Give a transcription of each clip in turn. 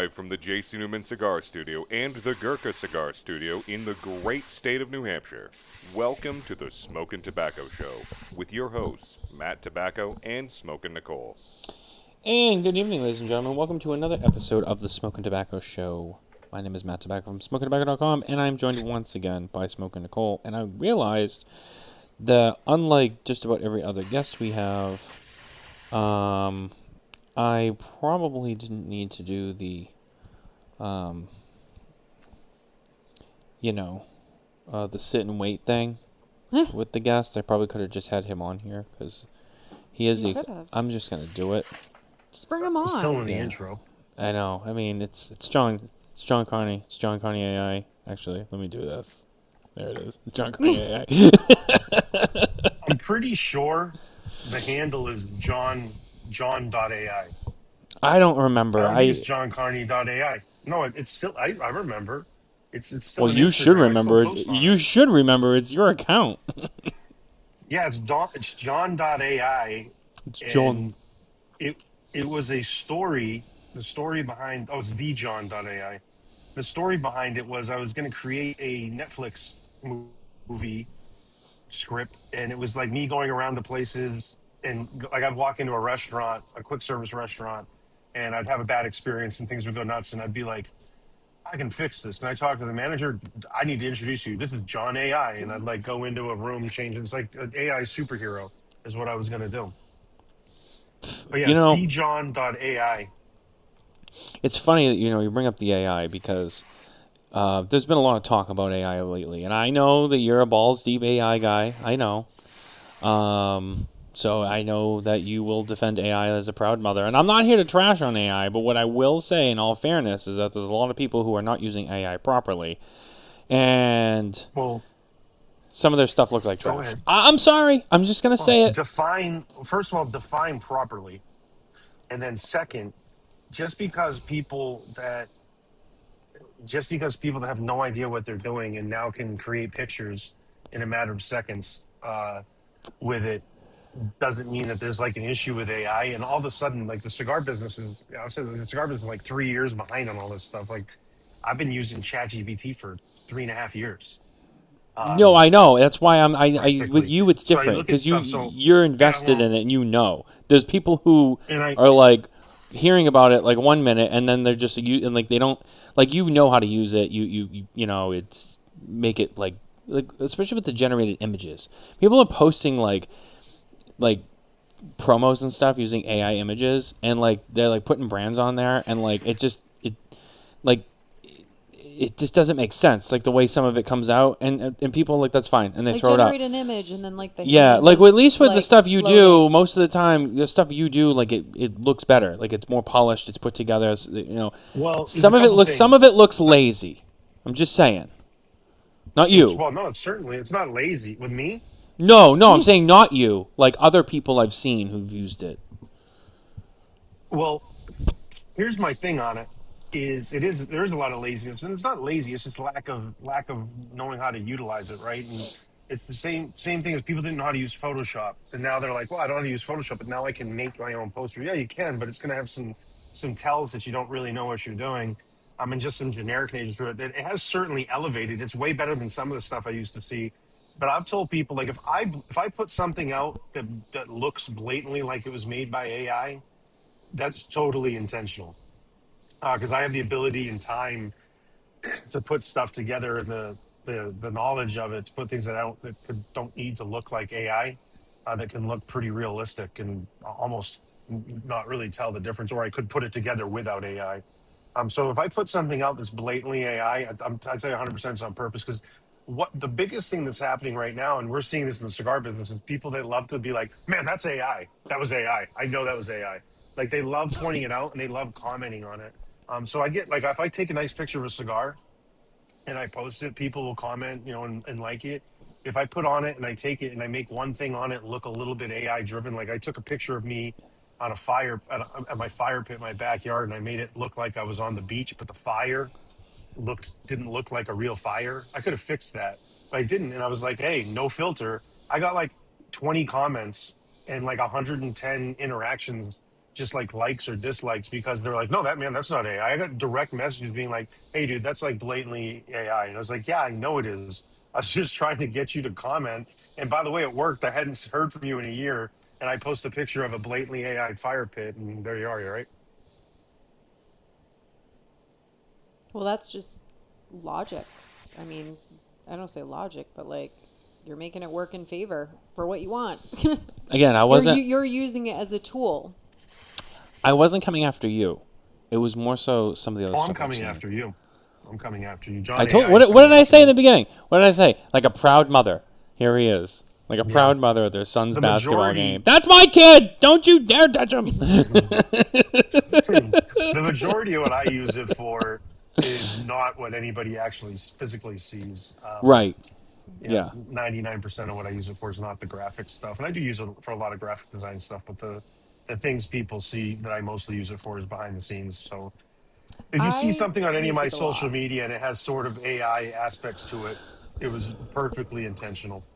live from the J.C. Newman Cigar Studio and the Gurkha Cigar Studio in the great state of New Hampshire. Welcome to the Smokin Tobacco Show with your hosts, Matt Tobacco and Smokin Nicole. And good evening, ladies and gentlemen. Welcome to another episode of the Smokin Tobacco Show. My name is Matt Tobacco from SmokinTobacco.com, and I'm joined once again by Smokin Nicole. And I realized that, unlike just about every other guest we have, I probably didn't need to do the, um, the sit and wait thing with the guest. I probably could have just had him on here because he is I'm just gonna do it. Just bring him on. Still in the Yeah. intro. I know. I mean, it's Jon Carney. It's Jon Carney AI. Actually, let me do this. There it is. Jon Carney AI. I'm pretty sure the handle is John.ai. I don't remember. I don't think it's JonCarney.ai. No, it's still. I remember. It's still. Well, on you Instagram. should I still remember. post on You it. should remember. It's your account. Yeah, it's John.ai. It's And John. it was a story. The story behind it's the John.ai. The story behind it was I was going to create a Netflix movie script, and it was like me going around to places, and like I'd walk into a restaurant, a quick service restaurant, and I'd have a bad experience and things would go nuts, and I'd be like, I can fix this. And I talk to the manager, I need to introduce you, this is John AI. And I'd like go into a room, change, it's like an AI superhero is what I was going to do. But yeah, You it's know, thejohn.ai. it's funny that you bring up the AI because there's been a lot of talk about AI lately, and I know that you're a balls deep AI guy. I know. So I know that you will defend AI as a proud mother. And I'm not here to trash on AI, but what I will say in all fairness is that there's a lot of people who are not using AI properly. And Well, some of their stuff looks like go trash. ahead. I'm sorry. I'm just going to say it. First of all, define properly. And then second, just because people that have no idea what they're doing and now can create pictures in a matter of seconds with it doesn't mean that there's like an issue with AI. And all of a sudden, like the cigar business is, I said the cigar business is like 3 years behind on all this stuff. Like I've been using ChatGPT for 3.5 years, No, I know. That's why with practically. you it's So I different look at because you stuff. So you're yeah, invested well, in it and you know. There's people who and I are like hearing about it like 1 minute and then they're just and like they don't like how to use it. It's make it like especially with the generated images. People are posting like promos and stuff using AI images and like they're like putting brands on there and like like it just doesn't make sense like the way some of it comes out and people like that's fine and they Like throw it up. generate an image and then like the Yeah, hand like is, at least with the like, stuff you do, floating. most of the time the stuff you do like it looks better, like it's more polished, it's put together. well, there's a Some of it couple looks things. lazy. I'm just saying, not It's you. well, no, it's certainly it's not lazy with me. No, I'm saying not you. Like other people I've seen who've used it. Well, here's my thing on it is there's a lot of laziness, and it's not lazy, it's just lack of knowing how to utilize it, right? And it's the same thing as people didn't know how to use Photoshop, and now they're like, well, I don't know how to use Photoshop, but now I can make my own poster. Yeah, you can, but it's going to have some tells that you don't really know what you're doing. And just some generic names to it. It has certainly elevated. It's way better than some of the stuff I used to see. But I've told people, like, if I put something out that looks blatantly like it was made by AI, that's totally intentional, because I have the ability and time to put stuff together, and the knowledge of it to put things don't need to look like AI, that can look pretty realistic and almost not really tell the difference, or I could put it together without AI. So if I put something out that's blatantly AI, I'd say 100% is on purpose, because what the biggest thing that's happening right now, and we're seeing this in the cigar business, is people that love to be like, man, that's AI. That was AI. I know that was AI. Like they love pointing it out and they love commenting on it. So I get like if I take a nice picture of a cigar and I post it, people will comment, and like it. If I put on it and I take it and I make one thing on it look a little bit AI driven, like I took a picture of me on a fire at my fire pit in my backyard, and I made it look like I was on the beach, but the fire didn't look like a real fire. I could have fixed that, but I didn't. And I was like, hey, no filter. I got like 20 comments and like 110 interactions just like likes or dislikes because they're like, no, that's not AI. I got direct messages being like, hey, dude, that's like blatantly AI. And I was like, yeah, I know it is. I was just trying to get you to comment. And by the way, it worked. I hadn't heard from you in a year. And I post a picture of a blatantly AI fire pit. And there you are, you're right. Well, that's just logic. I mean, I don't say logic, but like you're making it work in favor for what you want. Again, I wasn't. You're using it as a tool. I wasn't coming after you. It was more so some of the other Oh, stuff I'm I've coming seen. after you. I'm coming after you. I John told. AI is What coming did I after say in you. the beginning? What did I say? Like a proud mother. Here he is. Like a Yeah. proud mother at their son's The basketball game. majority, That's my kid. Don't you dare touch him. the majority of what I use it for is not what anybody actually physically sees. Right. Yeah, Yeah. 99% of what I use it for is not the graphic stuff. And I do use it for a lot of graphic design stuff, but the things people see that I mostly use it for is behind the scenes. So if you see I something on any of use my it a social lot. media and it has sort of AI aspects to it, it was perfectly intentional.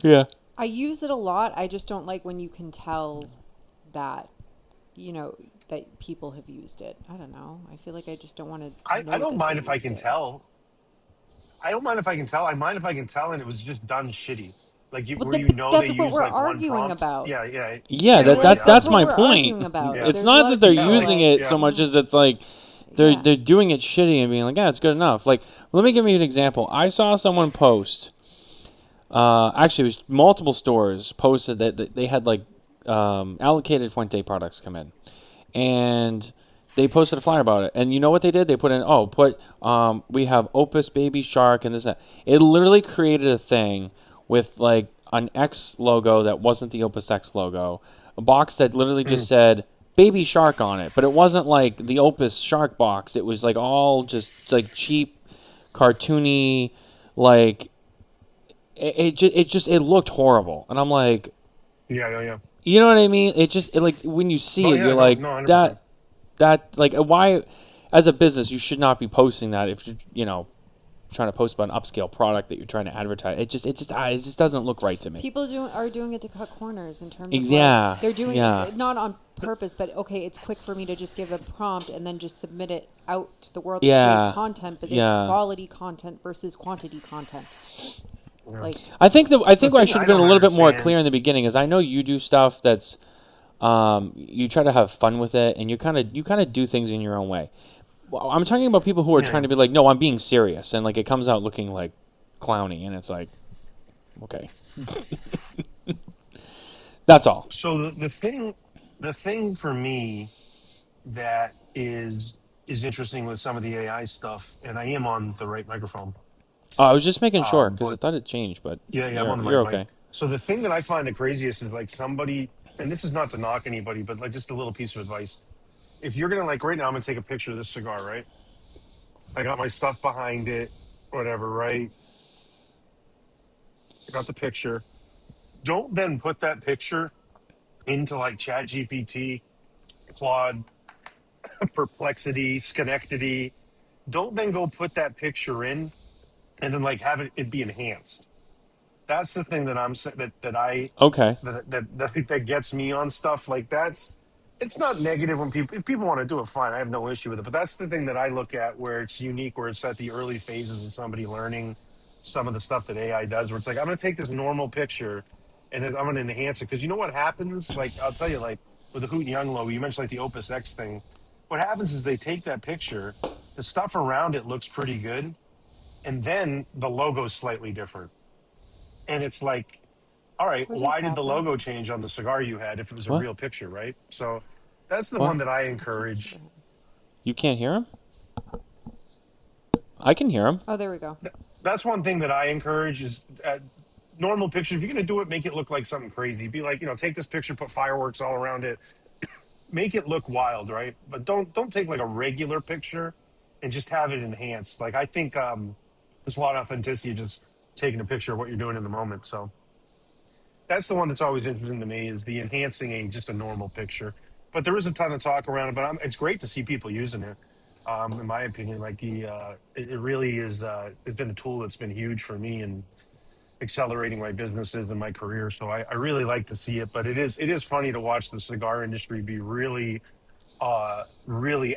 Yeah. I use it a lot. I just don't like when you can tell that, you know, that people have used it. I don't know. I feel like I just don't want to I know don't that they mind if I used can it. tell. I don't mind if I can tell. I mind if I can tell and it was just done shitty. Like Well, where but they that's what use we're like one arguing prompt. about. Yeah, yeah, Yeah. yeah, That right. that Yeah, That's that's what my we're point. arguing about. yeah, It's There's a not lot that of they're people yeah. Like using like, it yeah. so much as it's like yeah. they're doing it shitty and being like, yeah, it's good enough. Like, let me give you an example. I saw someone post. Actually, it was multiple stores posted that they had like allocated Fuente products come in, and they posted a flyer about it. And you know what they did? They put in, we have Opus Baby Shark and this and that. It literally created a thing with like an X logo that wasn't the Opus X logo, a box that literally just Mm. said Baby Shark on it, but it wasn't like the Opus Shark box. It was like all just like cheap, cartoony, like it looked horrible, and I'm like, Yeah, yeah, yeah. you know what I mean? Like when you see Oh it, yeah, you're no, like no, 100%. that like why, as a business, you should not be posting that if you're trying to post about an upscale product that you're trying to advertise. It just doesn't look right to me. People are doing it to cut corners in terms of like Yeah, they're doing yeah, it not on purpose, but okay, it's quick for me to just give a prompt and then just submit it out to the world to create yeah, content, but it's yeah. quality content versus quantity content. Yeah. Like, I The think I thing should I have been a don't little bit more clear understand. in the beginning is I know you do stuff that's you try to have fun with it and you kind of do things in your own way. Well, I'm talking about people who are trying Yeah. to be like, no, I'm being serious, and like it comes out looking like clowny, and it's like, okay, that's all. So the thing for me that is interesting with some of the AI stuff, and I am on the right microphone. Oh, I was just making sure because I But thought it changed, but yeah, yeah, I'm you're on the you're right mic. okay. So the thing that I find the craziest is like somebody, and this is not to knock anybody, but like just a little piece of advice. If you're gonna like right now, I'm gonna take a picture of this cigar, right? I got my stuff behind it, whatever, right? I got the picture. Don't then put that picture into like Chat GPT, Claude, Perplexity, Schenectady. Don't then go put that picture in and then like have it be enhanced. That's the thing that that I Okay. that gets me on stuff like that's it's not negative when people if people want to do it fine, I have no issue with it, but that's the thing that I look at where it's unique, where it's at the early phases of somebody learning some of the stuff that AI does, where it's like I'm going to take this normal picture and then I'm going to enhance it, because you know what happens, like I'll tell you, like with the Hoot and Young logo, you mentioned like the Opus X thing. What happens is they take that picture, the stuff around it looks pretty good, and then the logo's slightly different, and it's like, all right, what just why did the happened? logo change on the cigar you had if it was a What? real picture, right? So that's the What? one that I I can't hear encourage. him. You can't hear him? I can hear him. Oh, there we go. That's one thing that I encourage is normal pictures. If you're going to do it, make it look like something crazy. Be like, take this picture, put fireworks all around it, make it look wild, right? But don't take like a regular picture and just have it enhanced. Like I think there's a lot of authenticity just taking a picture of what you're doing in the moment. So that's the one that's always interesting to me is the enhancing just a normal picture. But there is a ton of talk around it. But it's great to see people using it. In my opinion, like it really is. It's been a tool that's been huge for me, and accelerating my businesses and my career. So I really like to see it, but it is funny to watch the cigar industry be really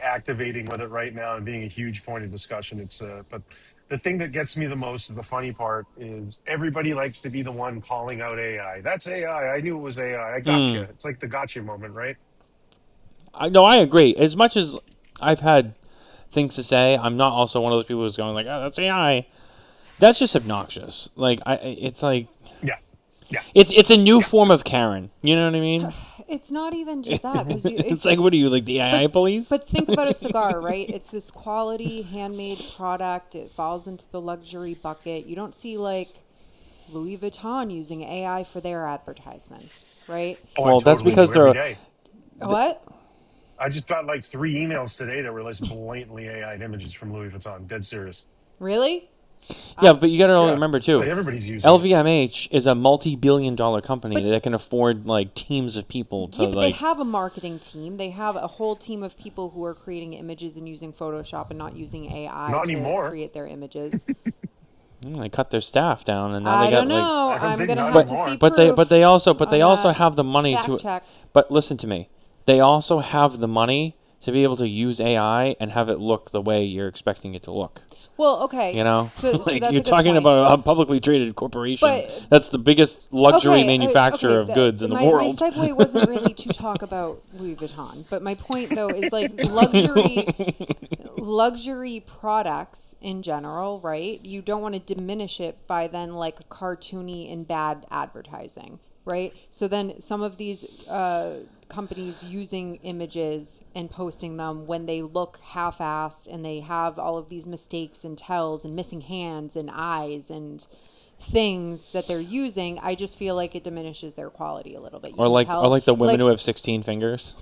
activating with it right now and being a huge point of discussion. But the thing that gets me the most, the funny part, is everybody likes to be the one calling out AI. That's AI. I knew it was AI. I gotcha. It's like the gotcha moment, right? I agree. As much as I've had things to say, I'm not also one of those people who's going like, "Oh, that's AI." That's just obnoxious. Like it's like Yeah, yeah, it's a new yeah. form of Karen. You know what I mean? It's not even just that because It's like, what are you, like the AI police? But think about a cigar, right? It's this quality handmade product. It falls into the luxury bucket. You don't see like Louis Vuitton using AI for their advertisements, right? Oh, I Well, that's totally because do every they're day. What? I just got like 3 emails today that were like blatantly AI images from Louis Vuitton. Dead serious. Really? yeah, but you got to Yeah, remember too. like everybody's using it. LVMH is a multi-billion-dollar company But that can afford like teams of people to yeah, but they like. have a marketing team. They have a whole team of people who are creating images and using Photoshop and not using AI Not to anymore. create their images. They cut their staff down, and now I they got don't like. know. I don't I'm think gonna not have to anymore. see But they proof they on also that. have the money Fact to. check. But listen to me. They also have the money to be able to use AI and have it look the way you're expecting it to look. Well, okay. You know, So like that's you're a good talking point. about a publicly traded corporation But that's the biggest luxury okay. manufacturer of goods in the My world. segue wasn't really to talk about Louis Vuitton, but my point though is like luxury products in general, right? You don't want to diminish it by then like cartoony and bad advertising, right? So then some of these companies using images and posting them when they look half-assed and they have all of these mistakes and tells and missing hands and eyes and things that they're using, I just feel like it diminishes their quality a little bit. You can Or tell, like the women like, who have 16 fingers.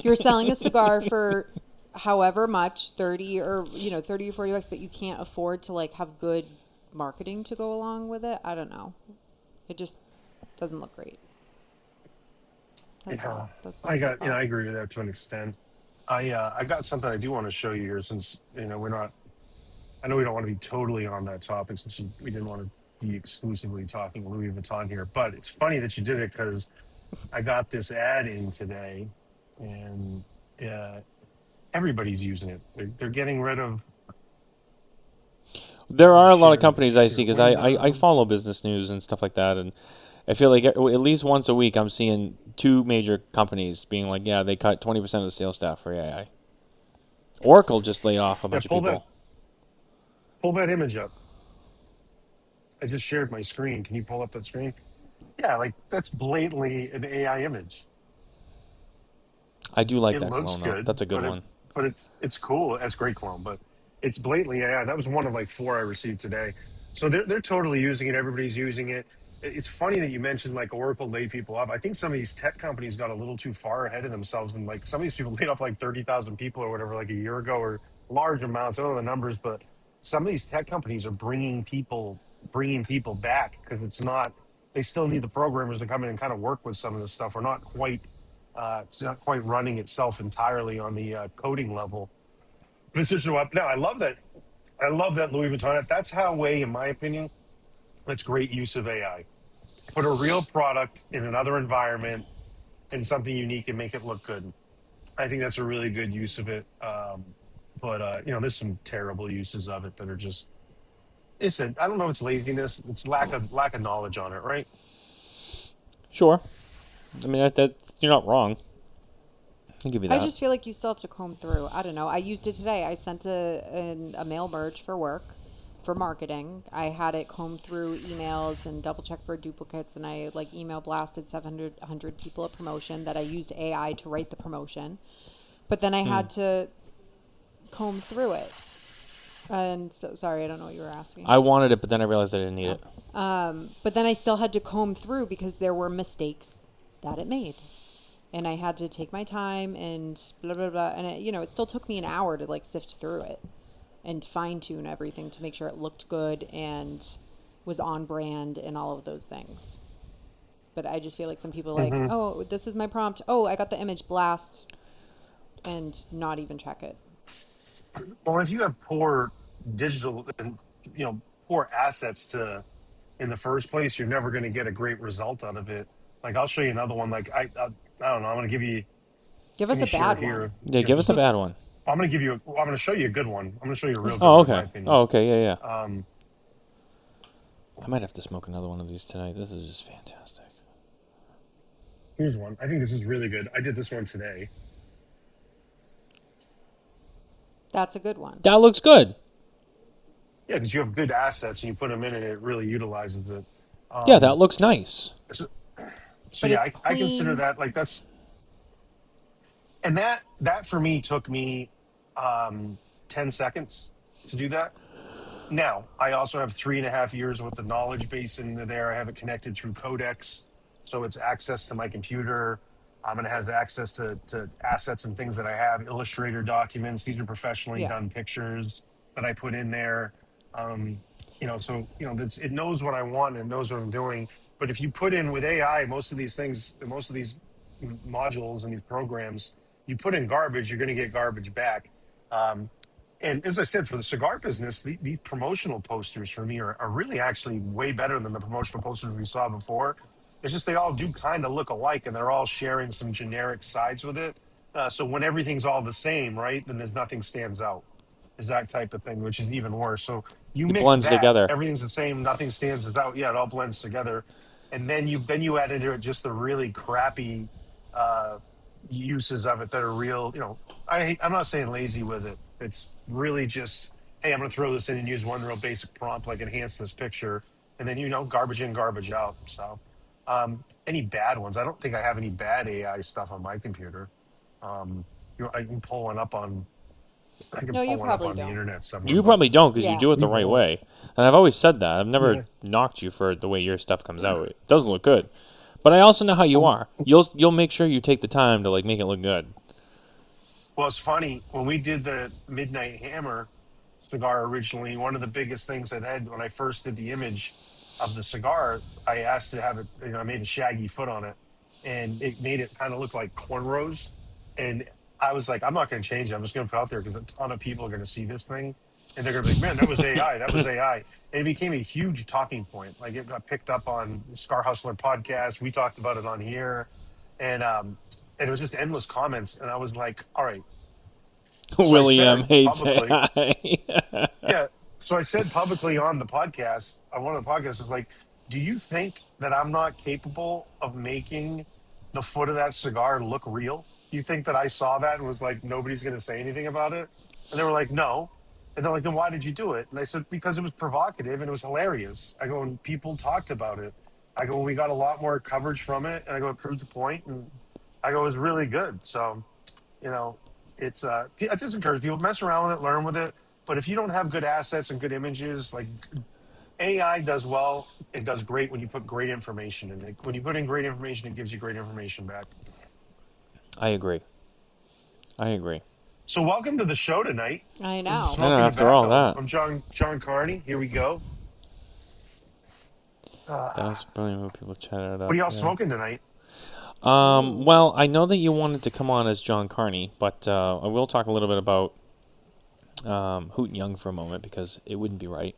you're selling a cigar for however much, 30 or 30 or 40 bucks, but you can't afford to like have good marketing to go along with it. I don't know. It just doesn't look great. That's Yeah, all. That's my I got. I soapbox. agree with that to an extent. I got something I do want to show you here since we're not. I know we don't want to be totally on that topic since we didn't want to be exclusively talking Louis Vuitton here. But it's funny that you did it because I got this ad in today, and uh, everybody's using it. They're getting rid of. There Let me are a lot of companies I share see because I window. follow business news and stuff like that, and I feel like at least once a week I'm seeing two major companies being like, yeah, they cut 20% of the sales staff for AI. Oracle just laid off a Yeah, bunch of people. pull that image up. I just shared my screen. Can you pull up that screen? Yeah, like that's blatantly an AI image. I do like It that looks cologne though. good, That's a good one. but it's cool. That's great clone, but it's blatantly AI. That was one of like four I received today. So they're totally using it. Everybody's using it. It's funny that you mentioned like Oracle laid people off. I think some of these tech companies got a little too far ahead of themselves, and like some of these people laid off like 30,000 people or whatever, like a year ago, or large amounts. I don't know the numbers, but some of these tech companies are bringing people back because it's not. They still need the programmers to come in and kind of work with some of this stuff. We're not quite it's not quite running itself entirely on the coding level. But it's just up now. I love that. I love that Louis Vuitton. That's how way, in my opinion, that's great use of AI. Put a real product in another environment and something unique and make it look good. I think that's a really good use of it. But there's some terrible uses of it that are just. I don't know. It's laziness. It's lack of knowledge on it, right? Sure. I mean that you're not wrong. I'll give you I that. just feel like you still have to comb through. I don't know. I used it today. I sent a mail merge for work, for marketing. I had it comb through emails and double check for duplicates, and I like email blasted 700 100 people a promotion that I used AI to write the promotion. But then I had to comb through it. And so, sorry, I don't know what you were asking. I wanted it, but then I realized I didn't need it. But then I still had to comb through because there were mistakes that it made. And I had to take my time and blah, blah, blah. And it still took me an hour to like sift through it and fine tune everything to make sure it looked good and was on brand and all of those things. But I just feel like some people are like, Hmm. oh, this is my prompt. Oh, I got the image, blast, and not even check it. Well, if you have poor digital and poor assets to in the first place, you're never going to get a great result out of it. Like I'll show you another one. Like I don't know. I'm going to Give let us me a share bad it one. here. Yeah, Yeah, give us just a bad one. I'm going to I'm going to show you a good one. I'm going to show you a real good Oh, one, in my okay. opinion. Oh, okay. Yeah, yeah. Um, I might have to smoke another one of these tonight. This is just fantastic. Here's one. I think this is really good. I did this one today. That's a good one. That looks good. Yeah, because you have good assets and you put them in and it really utilizes it. Yeah, that Um, looks nice. so, so But yeah, it's I consider clean. that like that's and that for me took me 10 seconds to do that. Now, I also have 3.5 years with the knowledge base in there. I have it connected through Codex, so it's access to my computer. And it has access to assets and things that I have, Illustrator documents. These are professionally Yeah. done pictures that I put in there. So it knows what I want and knows what I'm doing. But if you put in with AI, most of these things, most of these modules and these programs, you put in garbage, you're going to get garbage back. Um, and as I said, for the cigar business, these promotional posters for me are really actually way better than the promotional posters we saw before. It's just they all do kind of look alike and they're all sharing some generic sides with it. So when everything's all the same, right, then there's nothing stands out. Is that type of thing, which is even worse. So you It mix blends that, together. everything's the same, nothing stands out. Yeah, it all blends together. And then you add into it just the really crappy uh, uses of it that are real. I'm not saying lazy with it. It's really just, hey, I'm going to throw this in and use one real basic prompt, like enhance this picture, and then garbage in, garbage out. So, any bad ones? I don't think I have any bad AI stuff on my computer. Um, I can pull one up on. I can No, pull you one up probably on the don't. internet somewhere. You But probably don't because you Yeah. do it the we've right all, way. And I've always said that. I've never yeah. knocked you for the way your stuff comes out. It doesn't look good. But I also know how you Um, are. You'll make sure you take the time to like make it look good. well, it's funny when we did the Midnight Hammer cigar originally. One of the biggest things I had when I first did the image of the cigar, I asked to have it. I made a shaggy foot on it, and it made it kind of look like cornrows. And I was like, I'm not going to change it. I'm just going to put it out there because a ton of people are going to see this thing, and they're going to be like, "Man, that was AI. That was AI." And it became a huge talking point. Like it got picked up on the Cigar Hustler podcast. We talked about it on here, and it was just endless comments. And I was like, "All right." So I William said hates publicly, AI. yeah. So I said publicly on the podcast, on one of the podcasts, was like, do you think that I'm not capable of making the foot of that cigar look real? Do you think that I saw that and was like, nobody's going to say anything about it? And they were like, no. And they're like, then why did you do it? And I said, because it was provocative and it was hilarious. I go, and people talked about it. I go, we got a lot more coverage from it. And I go, it proved the point. And I go, it was really good. So, you know, I just encourage people mess around with it, learn with it. But if you don't have good assets and good images, like AI does well, it does great when you put great information in it. When you put in great information, it gives you great information back. I agree. I agree. So welcome to the show tonight. I This is know. I know, Smoking after all Tobacco. that. I'm Jon Carney. Here we go. That's brilliant when people chat it up. What are y'all Yeah. smoking tonight? Well, I know that you wanted to come on as Jon Carney, but I will talk a little bit about Hoot and Young for a moment because it wouldn't be right.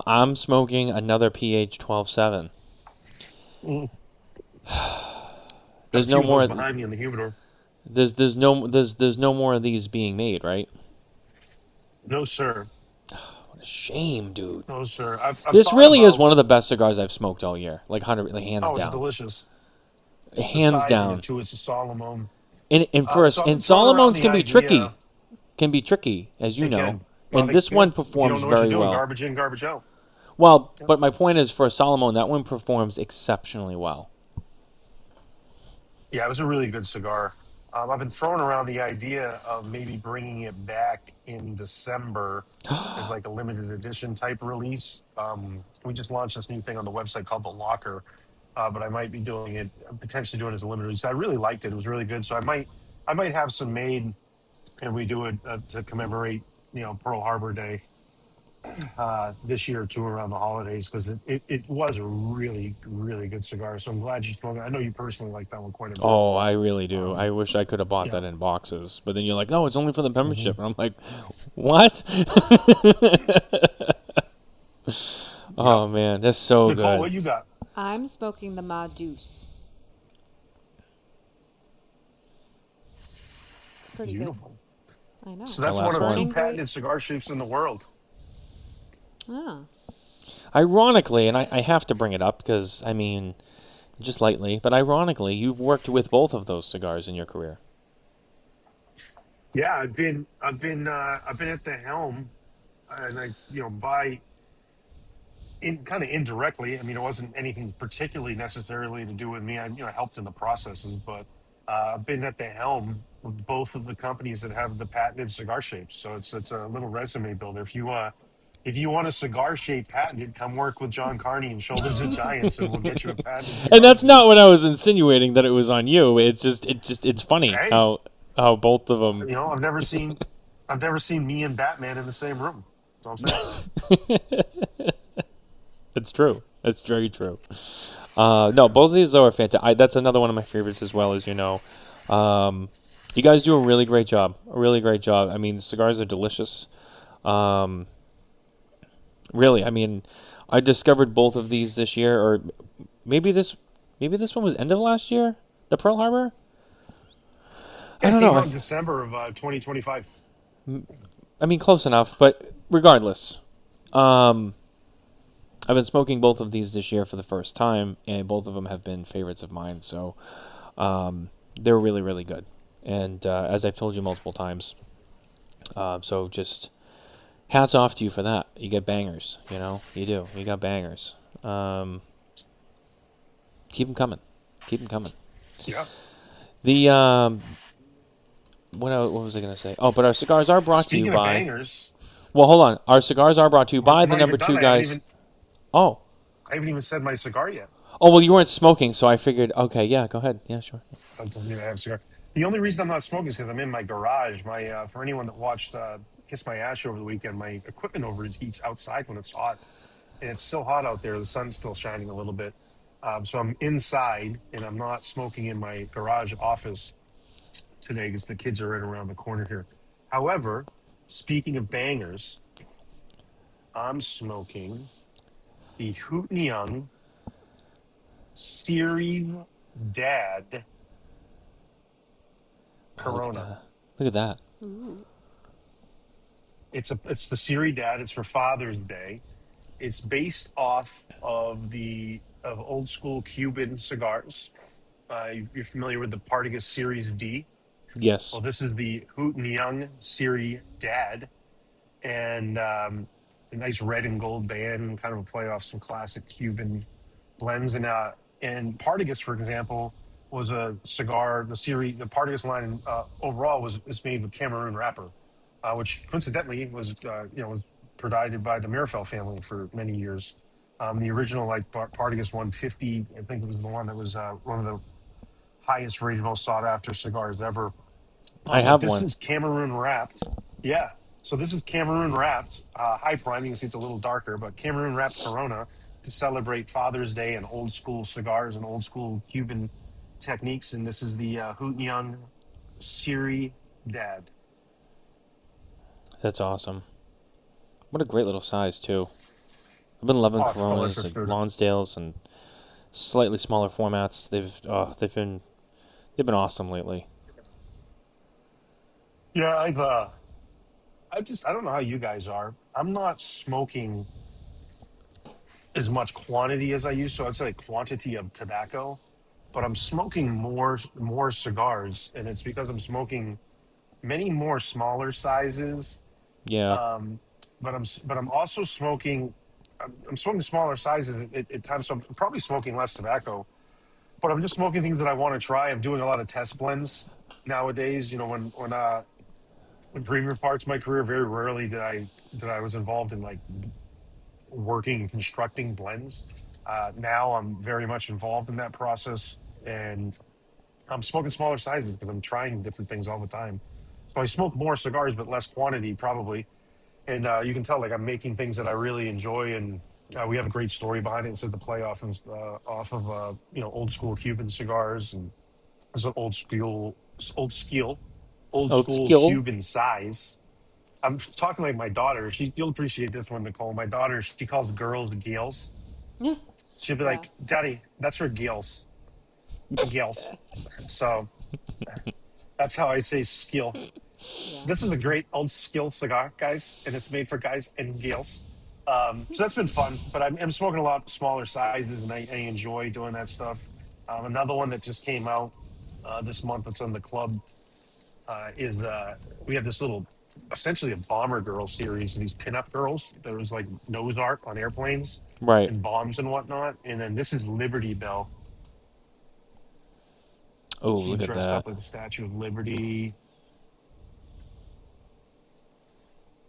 I'm smoking another PH 12.7. Mm. There's Got a no few of more. those behind me in the humidor. There's no more of these being made, right? No, sir. What a shame, dude. No, sir. I've This thought really is about. one of the best cigars I've smoked all year, like hands Oh, it's down, delicious. The hands size of doing it too. It's a Solomon. And for us, So I've been and throwing around Solomon's the can be idea. tricky, as you know. Again, well, And this one if you don't performs know what you're very doing, well. garbage in, garbage out. Well, but my point is for a Solomon, that one performs exceptionally well. Yeah, it was a really good cigar. I've been throwing around the idea of maybe bringing it back in December as like a limited edition type release. We just launched this new thing on the website called The Locker, but I might be doing it, potentially doing it as a limited release. I really liked it; it was really good. So I might have some made, and we do it to commemorate, Pearl Harbor Day this year too around the holidays because it was a really really good cigar. So I'm glad you smoked it. I know you personally like that one quite a bit. Oh, I really do. Um, I wish I could have bought yeah. that in boxes. But then you're like, no, it's only for the membership. Mhm. And I'm like, what? Yep. Oh man, that's so Nicole, good. what you got? I'm smoking the Ma Deuce. It's pretty good. Beautiful. I know. So Our that's one last of one. two Burning great. patented cigar shapes in the world. Ah. Ironically, and I have to bring it up because I mean, just lightly, but ironically, you've worked with both of those cigars in your career. Yeah, I've been at the helm, and by in kind of indirectly. I mean, it wasn't anything particularly necessarily to do with me. I helped in the processes, but I've been at the helm of both of the companies that have the patented cigar shapes. So it's a little resume builder. If you want a cigar shape patented, come work with Jon Carney and Shoulders of Giants, and we'll get you a patented And cigar that's shape. not what I was insinuating that it was on you. It's funny Hey, how both of them. I've never seen me and Batman in the same room. That's all I'm saying. It's true. It's very true. No, both of these though are fantastic. That's another one of my favorites as well, as you know. You guys do a really great job. A really great job. I mean, the cigars are delicious. Um, really, I mean, I discovered both of these this year, or maybe this one was end of last year. The Pearl Harbor. Yeah, I it don't came know. out in December of 2025. I mean, close enough. But regardless, um, I've been smoking both of these this year for the first time, and both of them have been favorites of mine. So they're really, really good. And as I've told you multiple times, so just hats off to you for that. You get bangers, you know. You do. You got bangers. Keep them coming. Keep them coming. Yeah. The what was I gonna say? Oh, but our cigars are brought to you Speaking of by. bangers, Well, hold on. Our cigars are brought to you by I'm the not number even done. two I haven't guys. even Oh, I haven't even said my cigar yet. oh. Well, you weren't smoking, so I figured. Okay, yeah. Go ahead. Yeah, sure. That doesn't mean I have a cigar. The only reason I'm not smoking is because I'm in my garage. For anyone that watched Kiss My Ash over the weekend, my equipment overheats outside when it's hot, and it's still hot out there. The sun's still shining a little bit, so I'm inside and I'm not smoking in my garage office today because the kids are right around the corner here. However, speaking of bangers, I'm smoking the Hoot and Young Series Dad Oh, look at Corona. that. Look at that. Ooh. It's the Siri Dad. It's for Father's Day. It's based off of old school Cuban cigars. You're familiar with the Partagas Series D. Yes. Well, this is the Hoot and Young Siri Dad, and a nice red and gold band, kind of a play off some classic Cuban blends. And Partagas, for example, was a cigar. The Partagas line overall was made with Cameroon wrapper, which coincidentally was provided by the Mirafel family for many years. The original Partagas 150, I think it was the one that was one of the highest rated, most sought after cigars ever. I But have this one. is Cameroon wrapped. Yeah. So this is Cameroon wrapped, high prime. You can see it's a little darker, but Cameroon wrapped Corona to celebrate Father's Day and old school cigars and old school Cuban techniques. And this is the Hoot and Young Siri Dad. That's awesome. What a great little size too. I've been loving Oh, Coronas delicious, and dude. Lonsdales and slightly smaller formats. They've been awesome lately. Yeah, I don't know how you guys are. I'm not smoking as much quantity as I used to. I'd say quantity of tobacco, but I'm smoking more cigars, and it's because I'm smoking many more smaller sizes. Yeah. Um, but I'm also smoking. I'm smoking smaller sizes at times, so I'm probably smoking less tobacco. But I'm just smoking things that I want to try. I'm doing a lot of test blends nowadays. When previous parts of my career, very rarely did I was involved in like working and constructing blends. Now I'm very much involved in that process, and I'm smoking smaller sizes because I'm trying different things all the time. So I smoke more cigars, but less quantity probably. And you can tell like I'm making things that I really enjoy, and we have a great story behind it. It's the play off of old school Cuban cigars, and it's an old school Old skill. Cuban size. I'm talking like my daughter. You'll appreciate this one, Nicole. My daughter, she calls girls gals. She'll be Yeah. like, "Daddy, that's for gals, gals." So that's how I say skill. Yeah. This is a great old skill cigar, guys, and it's made for guys and gals. So that's been fun. But I'm smoking a lot smaller sizes, and I enjoy doing that stuff. Another one that just came out this month that's on the club is we have this little, essentially a bomber girl series. These pinup girls. There was like nose art on airplanes Right. and bombs and whatnot. And then this is Liberty Bell. Oh, She look at dressed that. up like the Statue of Liberty.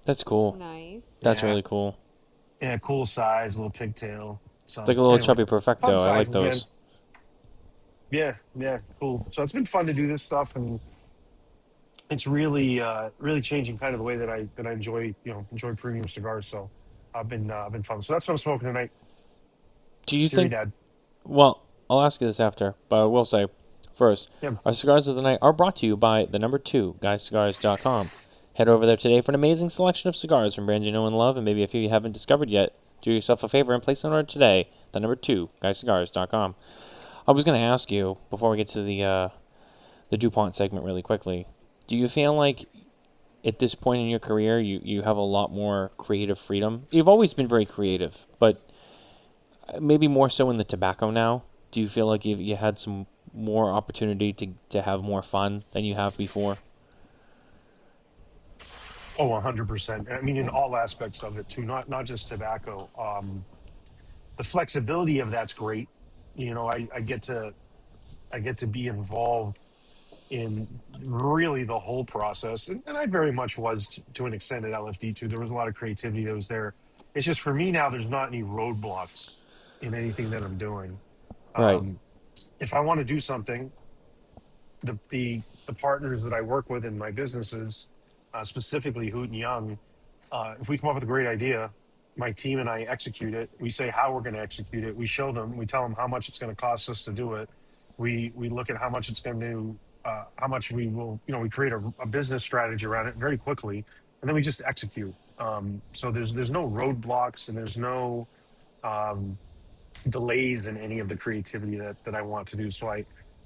That's cool. Nice. That's Yeah, really cool. yeah, cool size, little pigtail. It's So like a little anyway, chubby fun perfecto. I like sizes, man. those. Yeah, yeah, cool. So it's been fun to do this stuff, and it's really, really changing kind of the way that I enjoy, enjoy premium cigars. So I've been fun. So that's what I'm smoking tonight. Do you Siri think? Dad. Well, I'll ask you this after, but I will say first, Yeah. our cigars of the night are brought to you by the number 2 guyscigars.com. Head over there today for an amazing selection of cigars from brands you know and love, and maybe a few you haven't discovered yet. Do yourself a favor and place an order today. The number 2 guyscigars.com. I was going to ask you before we get to the Dupont segment really quickly. Do you feel like at this point in your career you have a lot more creative freedom? You've always been very creative, but maybe more so in the tobacco now. Do you feel like you had some more opportunity to have more fun than you have before? Oh, 100%. I mean, in all aspects of it too, not just tobacco. The flexibility of that's great. I get to be involved in really the whole process, and I very much was to an extent at LFD too. There was a lot of creativity that was there. It's just for me now, there's not any roadblocks in anything that I'm doing. Right. Um, if I want to do something, the partners that I work with in my businesses, specifically Hoot and Young, if we come up with a great idea, my team and I execute it. We say how we're going to execute it. We show them. We tell them how much it's going to cost us to do it. We look at how much it's going to, how much we will. We create a business strategy around it very quickly, and then we just execute. So there's no roadblocks and there's no um, delays in any of the creativity that I want to do. So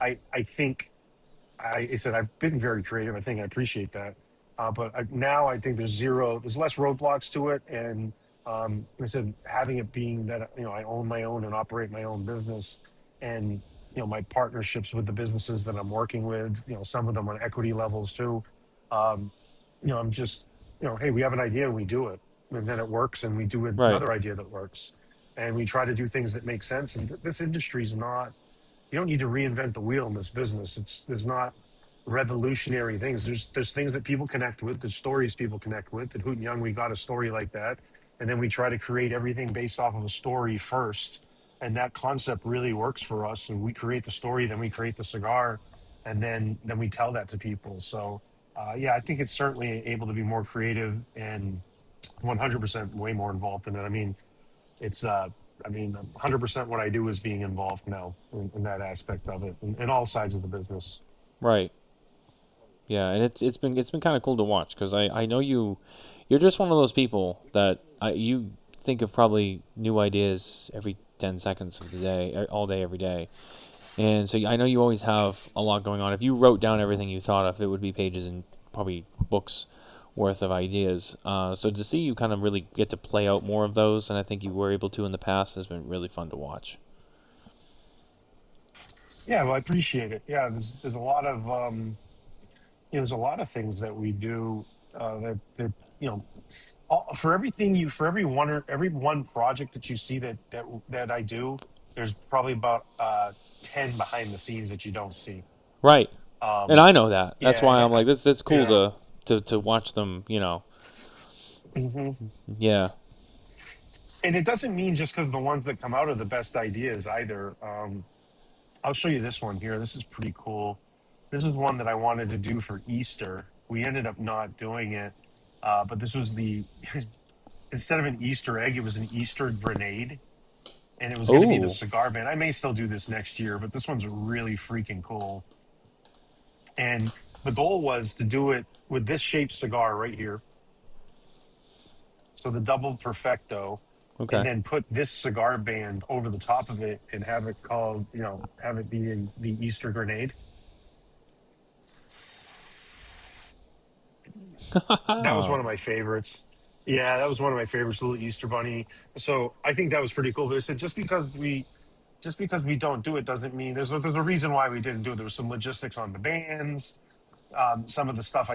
I think I said I've been very creative. I think I appreciate that. Now I think there's less roadblocks to it. And I said, having it being that, I own my own and operate my own business, and, my partnerships with the businesses that I'm working with, some of them on equity levels too. Um, I'm just, hey, we have an idea and we do it. And then it works and we do Right. another idea that works. And we try to do things that make sense. And this industry is not, you don't need to reinvent the wheel in this business. There's not revolutionary things. There's things that people connect with. There's stories people connect with. At Hoot and Young, we got a story like that, and then we try to create everything based off of a story first. And that concept really works for us. And we create the story, then we create the cigar, and then we tell that to people. So yeah, I think it's certainly able to be more creative and 100% way more involved in it. I mean, it's 100% what I do is being involved now in that aspect of it, in all sides of the business. Right. Yeah, and it's been kind of cool to watch because I know you're just one of those people that you think of probably new ideas every 10 seconds of the day, all day, every day. And so I know you always have a lot going on. If you wrote down everything you thought of, it would be pages and probably books worth of ideas. So to see you kind of really get to play out more of those, and I think you were able to in the past, has been really fun to watch. Yeah, well, I appreciate it. Yeah, there's a lot of there's a lot of things that we do that for everything for every one project that you see that I do, there's probably about 10 behind the scenes that you don't see. Right. And Um, I know that. That's yeah, why I'm like, this. That's cool yeah. to watch them. hmm Yeah. And it doesn't mean just because the ones that come out are the best ideas either. I'll show you this one here. This is pretty cool. This is one that I wanted to do for Easter. We ended up not doing it, but this was the instead of an Easter egg, it was an Easter grenade, and it was going to be the Oh. cigar band. I may still do this next year, but this one's really freaking cool. And the goal was to do it with this shaped cigar right here. So the double perfecto, and Okay. then put this cigar band over the top of it and have it called, have it be the Easter grenade. That was one of my favorites. Yeah, that was one of my favorites, little Easter bunny. So I think that was pretty cool. But I said just because we don't do it doesn't mean there's a reason why we didn't do it. There was some logistics on the bands. Some of the stuff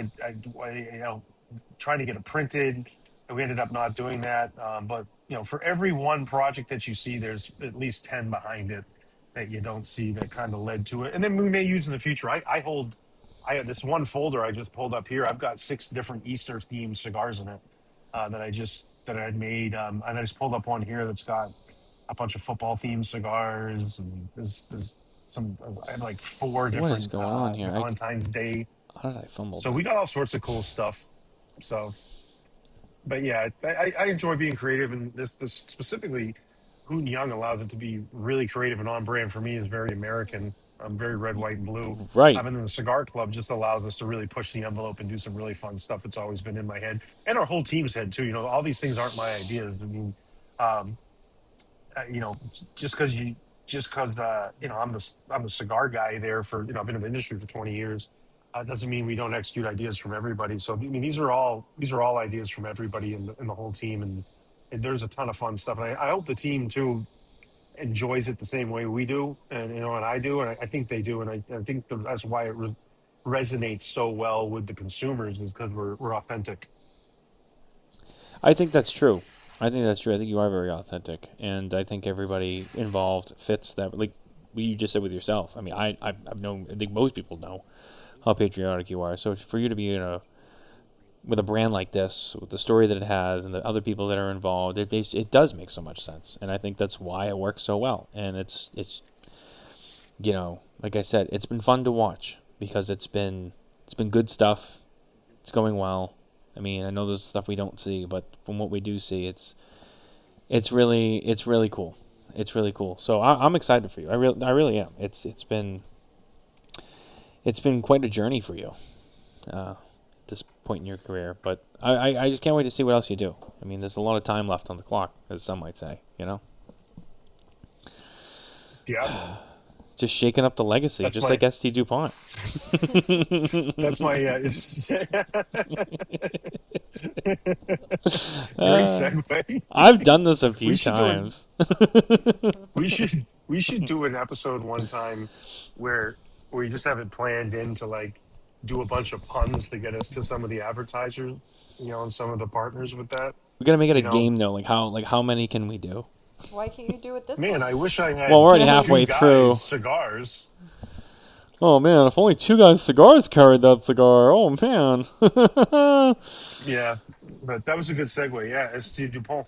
trying to get it printed, and we ended up not doing that. But for every one project that you see, there's at least 10 behind it that you don't see that kind of led to it, and then we may use in the future. I have this one folder I just pulled up here. I've got 6 different Easter themed cigars in it that I had made, and I just pulled up one here that's got a bunch of football themed cigars, and there's some. I have like 4 What is different going on here? Valentine's Day. How did I fumble So that? we got all sorts of cool stuff. So, but yeah, I enjoy being creative, and this specifically, Hoon Young allows it to be really creative and on brand for me. Is very American. I'm very red, white, and blue. Right. And then the cigar club just allows us to really push the envelope and do some really fun stuff. It's always been in my head and our whole team's head too. All these things aren't my ideas. I mean, um, you know, just because I'm the cigar guy there for I've been in the industry for 20 years. Doesn't mean we don't execute ideas from everybody. So I mean, these are all ideas from everybody in the whole team, and there's a ton of fun stuff. And I hope the team too enjoys it the same way we do, and I do, and I think they do, and I think that's why it resonates so well with the consumers is because we're authentic. I think that's true. I think that's true. I think you are very authentic, and I think everybody involved fits that. Like you just said with yourself. I mean, I've known. I think most people know how patriotic you are. So for you to be with a brand like this, with the story that it has, and the other people that are involved, it does make so much sense, and I think that's why it works so well. And it's like I said, it's been fun to watch because it's been good stuff. It's going well. I mean, I know there's stuff we don't see, but from what we do see, it's really cool. It's really cool. So I'm excited for you. I really am. It's been quite a journey for you at this point in your career. But I just can't wait to see what else you do. I mean, there's a lot of time left on the clock, as some might say. Yeah, Just shaking up the legacy, that's just my like ST Dupont. that's my great segue. I've done this a We few should do times. we should do an episode one time where we just have it planned in to like do a bunch of puns to get us to some of the advertisers, and some of the partners with that. We gotta make it a You know, game though. Like how many can we do? Why can't you do it this man, way? I wish I Well, had we're already two halfway guys through. cigars. Oh man, if only 2 guys cigars carried that cigar. Oh man. Yeah, but that was a good segue. Yeah, ST Dupont.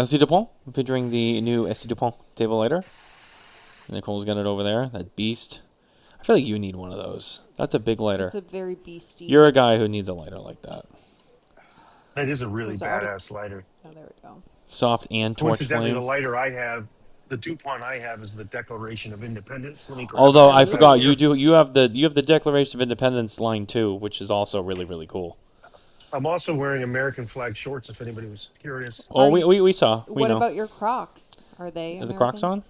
ST Dupont, featuring the new ST Dupont table lighter. Nicole's got it over there. That beast. I feel like you need one of those. That's a big lighter. It's a very beastie. You're a guy who needs a lighter like that. That is a really Is that what badass lighter. Oh, there we go. Soft and torch Coincidentally, the flame. lighter I have, the Dupont I have, is the Declaration of Independence. Let me grab Although it. I Ooh. forgot, you have the Declaration of Independence line too, which is also really really cool. I'm also wearing American flag shorts. If anybody was curious. Oh, Are we saw. We What know. about your Crocs? Are they Are the Crocs American?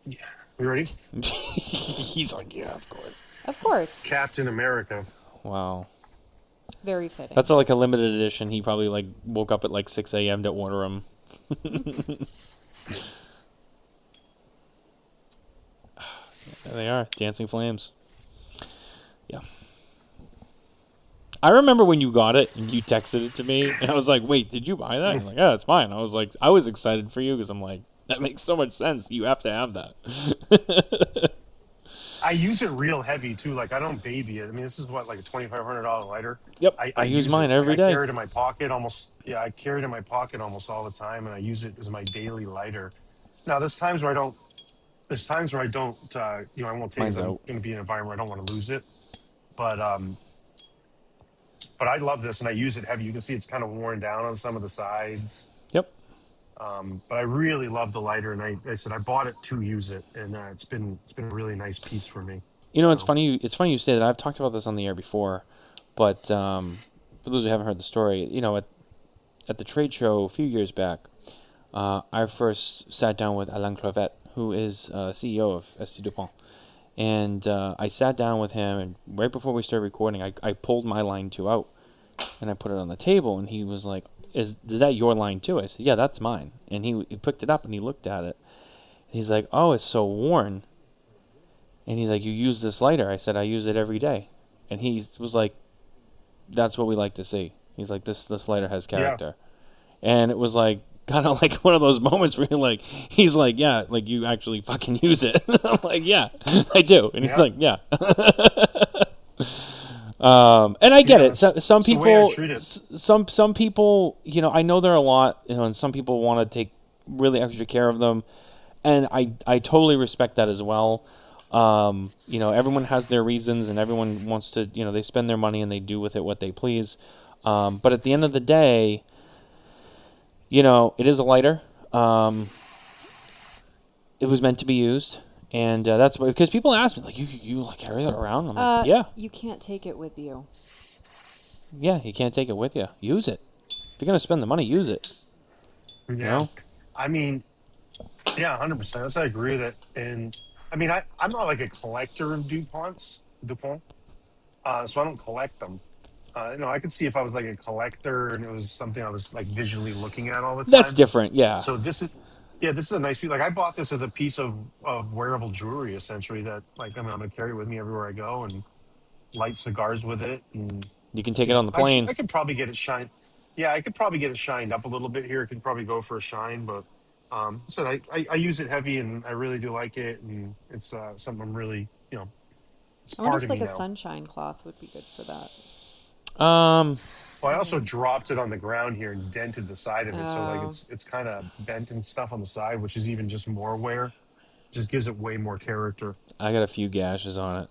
on? Yeah, you ready? He's like, yeah, of course. Of course. Captain America. Wow. Very fitting. That's like a limited edition. He probably like woke up at like 6 a.m. to order them. There they are, dancing flames. Yeah. I remember when you got it and you texted it to me, and I was like, "Wait, did you buy that?" You're like, "Yeah, it's mine." I was like, I was excited for you because I'm like, that makes so much sense. You have to have that. I use it real heavy too. Like I don't baby it. I mean, this is what like a $2,500 lighter. Yep, I I use mine it. every I day. carry it in my pocket almost. Yeah, I carry it in my pocket almost all the time, and I use it as my daily lighter. Now, there's times where I don't. There's times where I don't. I won't take it. Mine's 'Cause I'm out. going to be in an environment where I don't want to lose it. But but I love this, and I use it heavy. You can see it's kind of worn down on some of the sides. Yep. But I really love the lighter, and I said I bought it to use it, and it's been a really nice piece for me. You know, it's So funny. It's funny you say that. I've talked about this on the air before, but for those who haven't heard the story, at the trade show a few years back, I first sat down with Alain Clavette, who is CEO of ST Dupont. And I sat down with him, and right before we started recording, I pulled my line 2 out, and I put it on the table, and he was like, is that your line 2? I said, yeah, that's mine. And he picked it up, and he looked at it. And he's like, oh, it's so worn. And he's like, you use this lighter? I said, I use it every day. And he was like, that's what we like to see. He's like, this lighter has character. Yeah. And it was like, kind of like one of those moments where you're like, he's like, yeah, like you actually fucking use it. I'm like, yeah, I do. And he's like, yeah. And I get it. Some people, some people, you know, I know there are a lot, you know, and some people want to take really extra care of them. And I totally respect that as well. You know, everyone has their reasons, and everyone wants to, you know, they spend their money and they do with it what they please. But at the end of the day, you know, it is a lighter. It was meant to be used, and that's why, because people ask me, like, you like carry that around? I'm like, yeah. You can't take it with you. Yeah, you can't take it with you. Use it. If you're gonna spend the money, use it. Yeah. You know? I mean, yeah, 100%. I agree with it. And I mean, I'm not like a collector of Dupont, so I don't collect them. You know, I could see if I was like a collector and it was something I was like visually looking at all the time. That's different, yeah. So this is a nice piece. Like I bought this as a piece of wearable jewelry, essentially. That like I'm gonna carry it with me everywhere I go and light cigars with it. And you can take it on the plane. I could probably get it shined. Yeah, I could probably get it shined up a little bit here. It could probably go for a shine, but so I use it heavy and I really do like it, and it's something I'm really, you know, it's I wonder part if of me like a now. sunshine cloth would be good for that. Well, I also dropped it on the ground here and dented the side of it, so like it's kind of bent and stuff on the side, which is even just more wear. Just gives it way more character. I got a few gashes on it.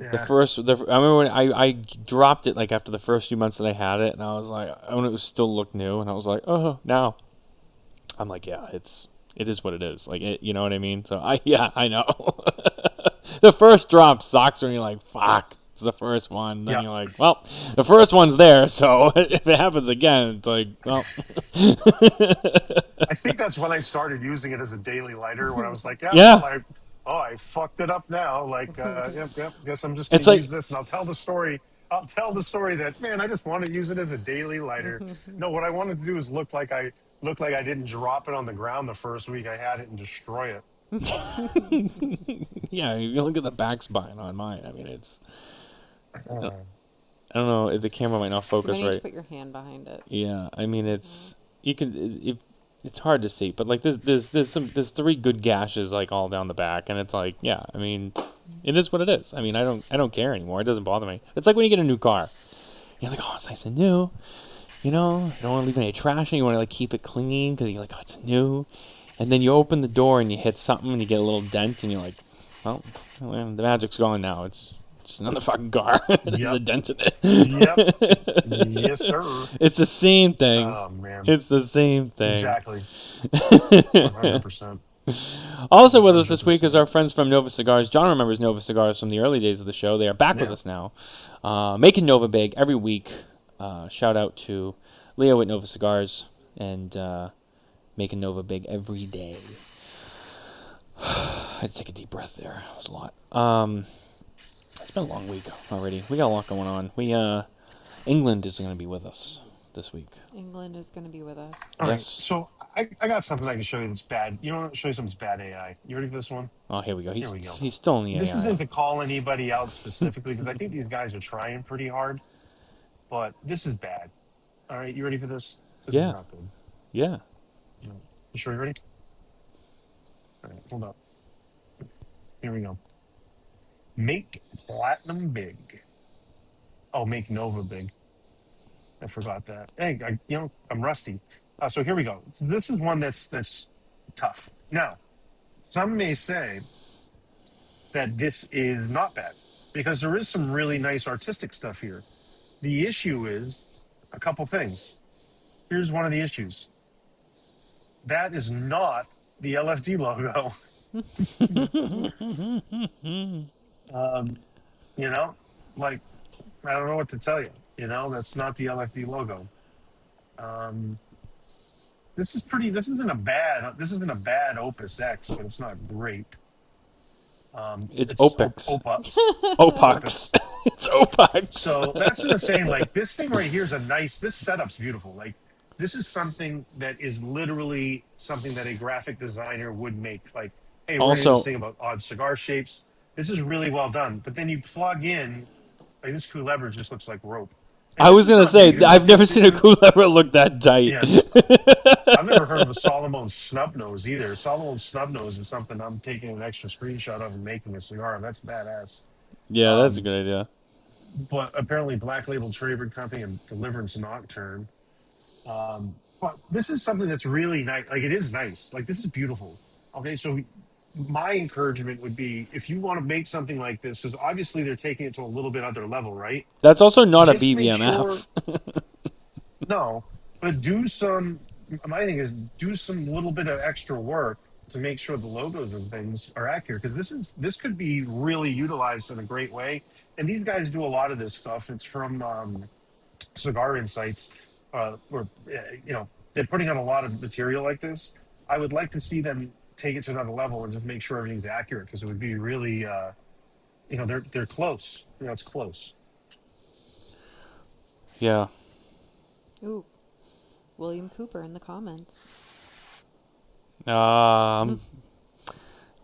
Yeah. I remember when I dropped it like after the first few months that I had it, and I was like, when it was still looked new, and I was like, oh, now I'm like, yeah, it is what it is. Like, you know what I mean? So I know. The first drop sucks when you're like, fuck. It's the first one. Then you're like, well, the first one's there, so if it happens again, it's like, well. I think that's when I started using it as a daily lighter, when I was like, I fucked it up now. Like, guess I'm just going to use this, and I'll tell the story. I'll tell the story that, man, I just want to use it as a daily lighter. No, what I wanted to do is look like I didn't drop it on the ground the first week I had it and destroy it. Yeah, you look at the back spine on mine. I mean, it's... I don't know if the camera might not focus You need right. to put your hand behind it. Yeah, I mean it's it's hard to see, but like there's 3 good gashes like all down the back, and it's like, yeah, I mean it is what it is. I mean I don't care anymore. It doesn't bother me. It's like when you get a new car, you're like, oh, it's nice and new. You know, you don't want to leave any trash in. You want to like keep it clean because you're like, oh, it's new. And then you open the door and you hit something and you get a little dent and you're like, well, the magic's gone now. It's another fucking car. There's a dent in it. Yep. Yes, sir. It's the same thing. Oh, man. It's the same thing. Exactly. 100%. Also with us this week is our friends from Nova Cigars. John remembers Nova Cigars from the early days of the show. They are back with us now. Making Nova big every week. Shout out to Leo at Nova Cigars and making Nova big every day. I had to take a deep breath there. It was a lot. It's been a long week already. We got a lot going on. England is going to be with us this week. England is going to be with us. All right. Yes. So I got something I can show you that's bad. You know what? Show you something that's bad AI. You ready for this one? Oh, here we go. Here we go. He's still in the This AI. isn't to call anybody out specifically because I think these guys are trying pretty hard, but this is bad. All right. You ready for this? This is not good. Yeah. You sure you're ready? All right. Hold up. Here we go. Make platinum big. Oh, make Nova big. I forgot that. Hey, I'm rusty. So here we go. So this is one that's tough. Now, some may say that this is not bad because there is some really nice artistic stuff here. The issue is a couple things. Here's one of the issues. That is not the LFD logo. You know, like, I don't know what to tell you. You know, that's not the LFD logo. Um, this is pretty. This isn't a bad. This isn't a bad Opus X, but it's not great. It's It's Opex. Opus. Opax. Opus. It's Opax. So that's what I'm saying. Like this thing right here is a nice. This setup's beautiful. Like this is something that is literally something that a graphic designer would make. Like, hey, we're gonna do this Also, thing about odd cigar shapes. This is really well done. But then you plug in, like this Culebra just looks like rope. And I this was is going to not me. say, Here's the I've never thing. seen a Culebra look that tight. Yeah, I've never heard of a Solomon Snubnose either. Solomon Snubnose is something I'm taking an extra screenshot of and making a cigar. That's badass. Yeah, that's a Um, good idea. but apparently Black Label Trademark Company and Deliverance Nocturne. But this is something that's really nice. Like it is nice. Like this is beautiful. Okay, so my encouragement would be if you want to make something like this, because obviously they're taking it to a little bit other level, right? That's also not a Just make sure BBMF. no, but do some. My thing is do some little bit of extra work to make sure the logos and things are accurate because this could be really utilized in a great way. And these guys do a lot of this stuff. It's from Cigar Insights, where they're putting out a lot of material like this. I would like to see them take it to another level and just make sure everything's accurate because it would be really, they're close. It's close. Yeah. Ooh, William Cooper in the comments.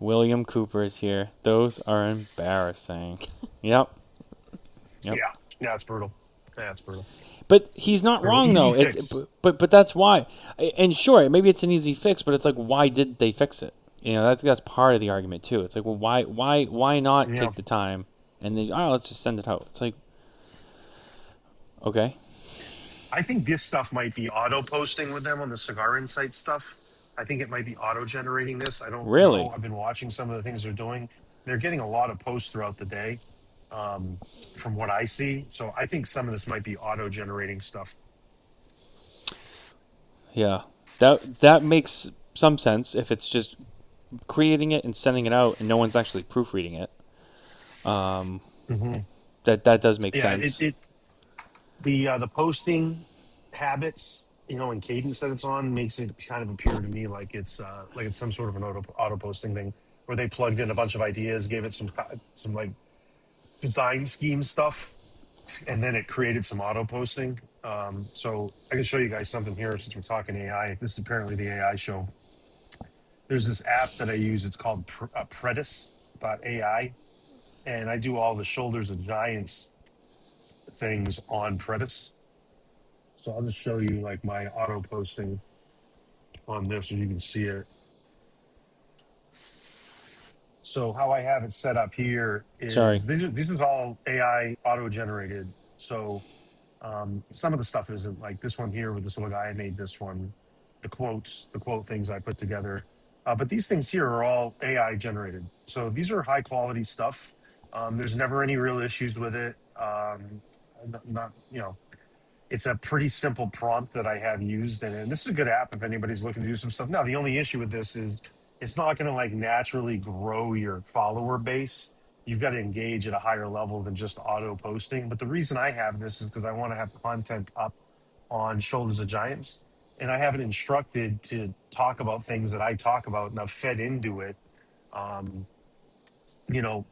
William Cooper is here. Those are embarrassing. Yep. Yep. Yeah, it's brutal. Yeah, it's brutal. But he's not Brutal. wrong Easy though. fix. But that's why. And sure, maybe it's an easy fix, but it's like, why did they fix it? I think that's part of the argument too. It's like, well, why not Yeah. take the time and then let's just send it out. It's like, okay. I think this stuff might be auto posting with them on the Cigar Insight stuff. I think it might be auto generating this. I don't know. Really? I've been watching some of the things they're doing. They're getting a lot of posts throughout the day, from what I see. So I think some of this might be auto generating stuff. Yeah. That makes some sense if it's just creating it and sending it out and no one's actually proofreading it. That does make Yeah, sense. the posting habits, and cadence that it's on makes it kind of appear to me like it's some sort of an auto posting thing where they plugged in a bunch of ideas, gave it some like design scheme stuff, and then it created some auto posting. So I can show you guys something here since we're talking AI. This is apparently the AI show. There's this app that I use. It's called Predis.ai, and I do all the Shoulders of Giants things on Predis. So I'll just show you like my auto posting on this, so you can see it. So how I have it set up here Sorry. is this is all AI auto generated. So some of the stuff isn't, like this one here with this little guy. I made this one, the quote things I put together. But these things here are all AI generated. So these are high quality stuff. There's never any real issues with it. Not it's a pretty simple prompt that I have used, and this is a good app if anybody's looking to do some stuff. Now, the only issue with this is it's not going to like naturally grow your follower base. You've got to engage at a higher level than just auto posting. But the reason I have this is because I want to have content up on Shoulders of Giants, and I have it instructed to talk about things that I talk about, and I've fed into it, um, you know,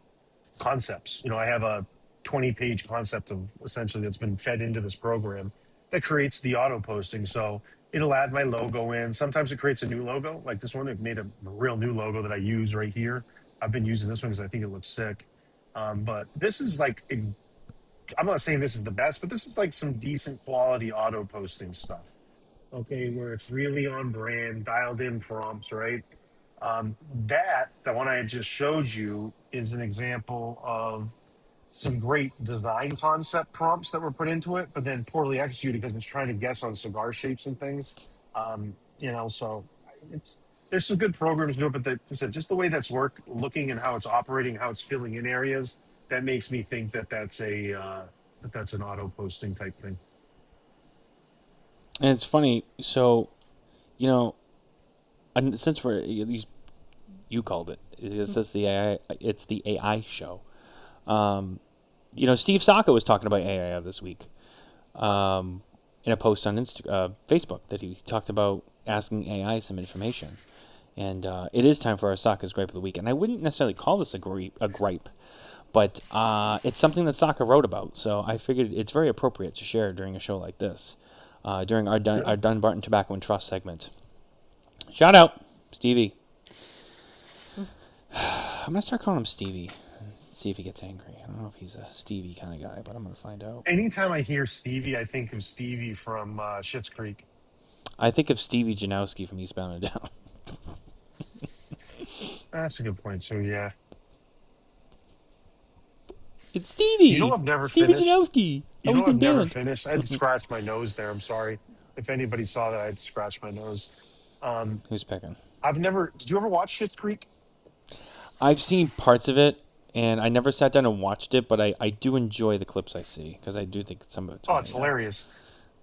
concepts. I have a 20-page concept of essentially that's been fed into this program that creates the auto posting. So it'll add my logo in. Sometimes it creates a new logo, like this one. It made a real new logo that I use right here. I've been using this one because I think it looks sick. But this is like, I'm not saying this is the best, but this is like some decent quality auto posting stuff. Okay, where it's really on brand, dialed in prompts, right? The one I just showed you is an example of some great design concept prompts that were put into it, but then poorly executed because it's trying to guess on cigar shapes and things. So there's some good programs to it, but just the way that's looking and how it's operating, how it's filling in areas, that makes me think that that's an auto posting type thing. And it's funny. So, and since we're at least you called it. It's just the AI. It's the AI show. Steve Saka was talking about AI this week. in a post on Facebook that he talked about asking AI some information. And it is time for our Sokka's Gripe of the Week. And I wouldn't necessarily call this a gripe, but it's something that Sokka wrote about. So I figured it's very appropriate to share during a show like this, during our Dunbarton Tobacco and Trust segment. Shout out, Stevie. I'm going to start calling him Stevie. See if he gets angry. I don't know if he's a Stevie kind of guy, but I'm going to find out. Anytime I hear Stevie, I think of Stevie from Schitt's Creek. I think of Stevie Janowski from Eastbound and Down. That's a good point, too, yeah. It's Stevie! You know I've never Stevie finished? Janowski! You know I've never finished? I had to scratch my nose there. I'm sorry. If anybody saw that, I had to scratch my nose. Who's picking? Did you ever watch Schitt's Creek? I've seen parts of it, and I never sat down and watched it, but I do enjoy the clips I see, because I do think some of it's Oh, it's hilarious.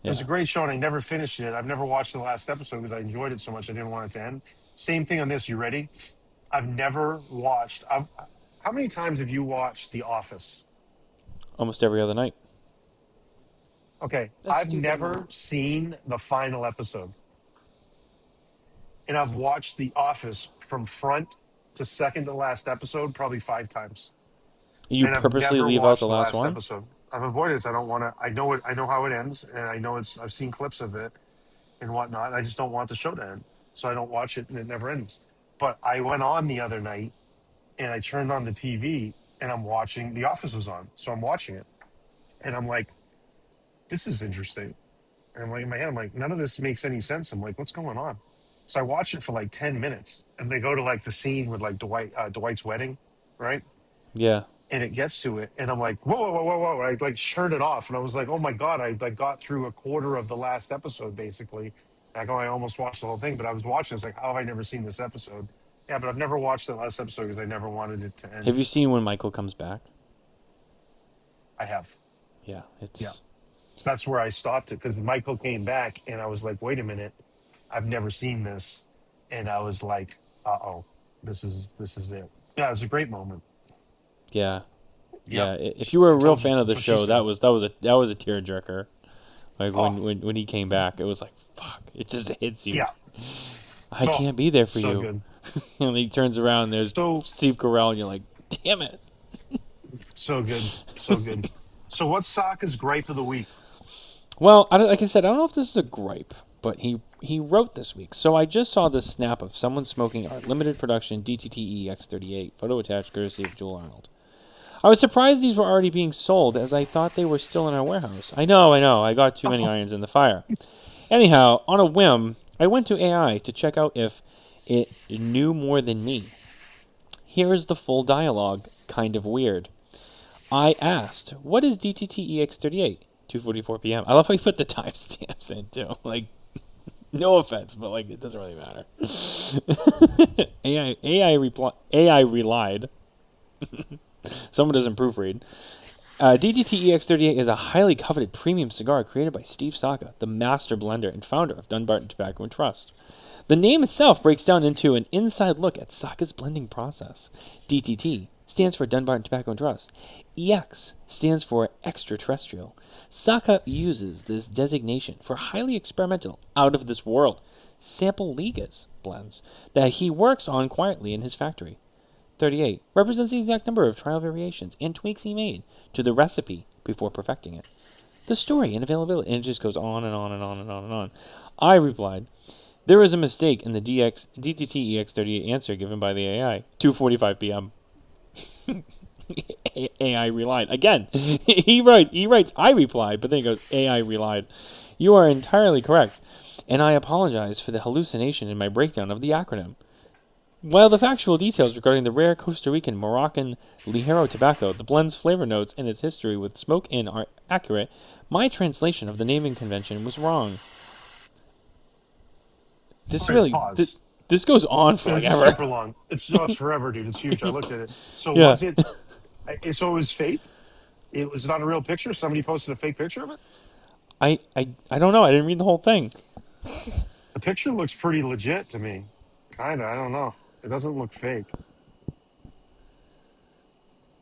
Yeah. It was a great show, and I never finished it. I've never watched the last episode because I enjoyed it so much I didn't want it to end. Same thing on this. You ready? I've never watched... how many times have you watched The Office? Almost every other night. Okay, That's I've stupid never amount. seen the final episode. And I've watched The Office from front to second to last episode probably 5 times. You And I've purposely never leave out watched the last one? episode. I've avoided it. I don't want to. I know it. I know how it ends, and I know it's. I've seen clips of it and whatnot. I just don't want the show to end, so I don't watch it, and it never ends. But I went on the other night, and I turned on the TV, and I'm watching. The Office was on, so I'm watching it, and I'm like, "This is interesting." And I'm like in my head, I'm like, "None of this makes any sense." I'm like, "What's going on?" So I watch it for like 10 minutes, and they go to like the scene with like Dwight's wedding, right? Yeah. And it gets to it, and I'm like, whoa, whoa, whoa, whoa, whoa. I like turned it off, and I was like, oh my God, I like got through a quarter of the last episode, basically. Like, oh, I almost watched the whole thing, but I was watching, it's like, how have I never seen this episode? Yeah, but I've never watched the last episode because I never wanted it to end. Have you seen When Michael Comes Back? I have. Yeah, it's... Yeah. That's where I stopped it, because Michael came back, and I was like, wait a minute, I've never seen this. And I was like, uh-oh, this is it. Yeah, it was a great moment. Yeah. Yeah, Yep. if you were a I real told you, fan of the that's what she show, that said. was a tearjerker. Like Oh. when he came back, it was like, fuck, it just hits you. Yeah. I Oh, can't be there for so you. good. And he turns around, and there's So Steve Carell, and you're like, damn it. So good. So good. So what's Sokka's gripe of the week? Well, like I said, I don't know if this is a gripe, but he wrote this week. So I just saw this snap of someone smoking our limited production DTTE X38, photo attached courtesy of Jewel Arnold. I was surprised these were already being sold, as I thought they were still in our warehouse. I know, I got too many irons in the fire. Anyhow, on a whim, I went to AI to check out if it knew more than me. Here is the full dialogue, kind of weird. I asked, what is DTTE X38? 2:44 p.m. I love how you put the timestamps in, too. Like, no offense, but, like, it doesn't really matter. AI relied. Someone doesn't proofread. DTTE X38 is a highly coveted premium cigar created by Steve Sokka, the master blender and founder of Dunbarton Tobacco and Trust. The name itself breaks down into an inside look at Sokka's blending process. DTT stands for Dunbarton Tobacco and Trust. EX stands for extraterrestrial. Sokka uses this designation for highly experimental, out-of-this-world, sample ligas blends that he works on quietly in his factory. 38 represents the exact number of trial variations and tweaks he made to the recipe before perfecting it. The story and availability, and it just goes on and on and on and on and on. I replied, there is a mistake in the DTT EX38 answer given by the AI. 2:45 p.m. AI relied. Again, he writes, I replied, but then he goes, AI relied. You are entirely correct, and I apologize for the hallucination in my breakdown of the acronym. While the factual details regarding the rare Costa Rican Moroccan Ligero tobacco, the blend's flavor notes, and its history with smoke in are accurate, my translation of the naming convention was wrong. This really... This goes on forever. It's super long. It's forever, dude. It's huge. I looked at it. So Yeah. was it... So it was fake? It was not a real picture? Somebody posted a fake picture of it? I don't know. I didn't read the whole thing. The picture looks pretty legit to me. Kind of. I don't know. It doesn't look fake.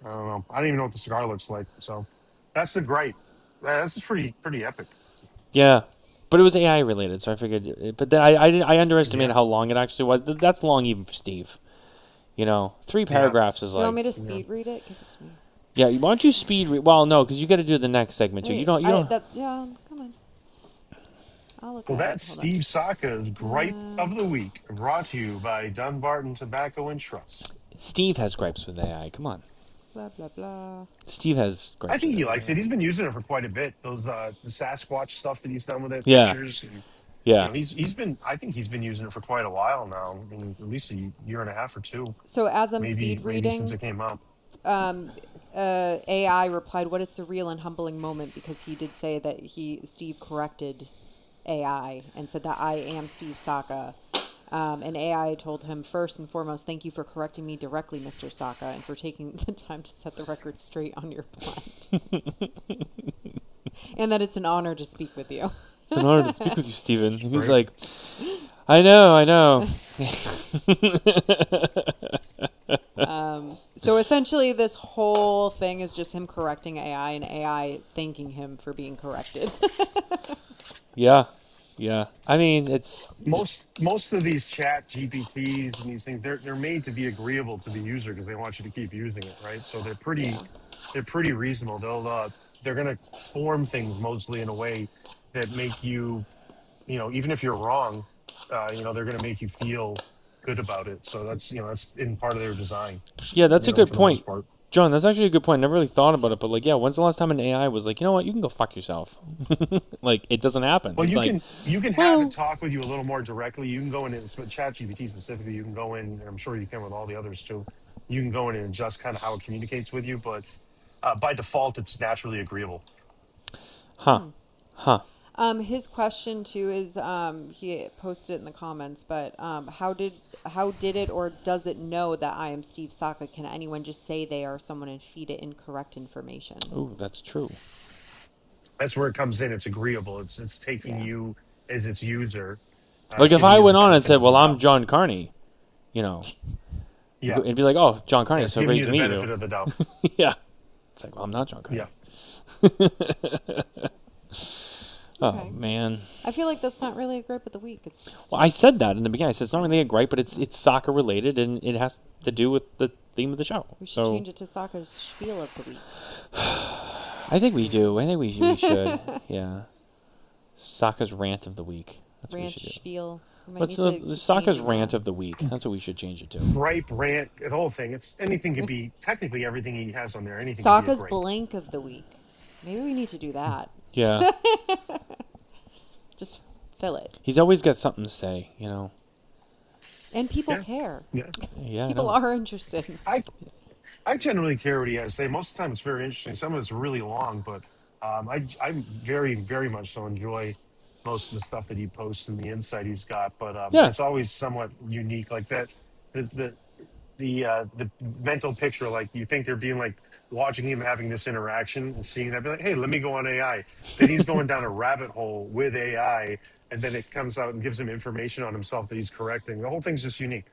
I don't know. I don't even know what the cigar looks like. So that's the gripe. This is pretty epic. Yeah, but it was AI related, so I figured. But then I underestimated Yeah. how long it actually was. That's long even for Steve. 3 paragraphs is Do you want like. me to speed read it? Give it to me. Yeah, why don't you speed read? Well, no, because you got to do the next segment too. Wait, You don't. yeah, come on. I'll look Well, at it. that's Hold Steve Saka's gripe of the week, brought to you by Dunbarton Tobacco and Trust. Steve has gripes with AI. Come on, on. Blah, blah, blah. Steve has gripes. I think with he likes it. He's been using it for quite a bit. Those the Sasquatch stuff that he's done with it, Yeah. pictures. And, Yeah. he's been. I think he's been using it for quite a while now. I mean, at least a year and a half or two. So as I'm Maybe speed since reading, it came out. AI replied, "What a surreal and humbling moment," because he did say that Steve corrected AI and said that I am Steve Saka. And AI told him, "First and foremost, thank you for correcting me directly, Mr. Saka, and for taking the time to set the record straight on your blend. And that it's an honor to speak with you." It's an honor to speak with you, Steven. And he's Great. like, I know. So essentially, this whole thing is just him correcting AI and AI thanking him for being corrected. Yeah. I mean, it's Most of these chat GPTs and these things, they're made to be agreeable to the user because they want you to keep using it, right? So they're pretty reasonable. They're gonna form things mostly in a way that make you, even if you're wrong, they're gonna make you feel good about it. So that's in part of their design. yeah. That's a good For the point, most part. John. That's actually a good point. Never really thought about it, but like, yeah. When's the last time an AI was like, you know what, you can go fuck yourself? Like, it doesn't happen. Well, It's like, you can well- have it talk with you a little more directly. You can go in and ChatGPT specifically. You can go in, and I'm sure you can with all the others too. You can go in and adjust kind of how it communicates with you, but by default, it's naturally agreeable. huh. His question too is he posted it in the comments, but how did it or does it know that I am Steve Saka? Can anyone just say they are someone and feed it incorrect information? Ooh, that's true. That's where it comes in. It's agreeable. It's taking you as its user. Like, it's if giving I you went the on and benefit said, of well, the I'm doubt. Jon Carney, Yeah, it'd be like, oh, Jon Carney, it's so giving great you to the meet benefit you. of the doubt. Yeah. It's like, well, I'm not Jon Carney. Yeah. Oh, Okay. man. I feel like that's not really a gripe of the week. It's just Well, I said that in the beginning. I said it's not really a gripe, but it's soccer related, and it has to do with the theme of the show. we should So change it to Saka's spiel of the week. I think we do. I think we should. Yeah. Sokka's rant of the week. That's what we Ranch should do. spiel. We might What's need to the keep Sokka's changing rant that. of the week? That's what we should change it to. Gripe, rant, the whole thing. It's anything can be technically everything he has on there. Anything can be a Saka's gripe. blank of the week. Maybe we need to do that. Yeah. Just fill it. He's always got something to say, And people Yeah. care. Yeah. Yeah. I People know. are interested. I generally care what he has to say. Most of the time, it's very interesting. Some of it's really long, but I very, very much so enjoy most of the stuff that he posts and the insight he's got. But Yeah. it's always somewhat unique, like that. Is the mental picture, like you think they're being like watching him having this interaction and seeing that, be like, hey, let me go on AI. Then he's going down a rabbit hole with AI, and then it comes out and gives him information on himself that he's correcting. The whole thing's just unique.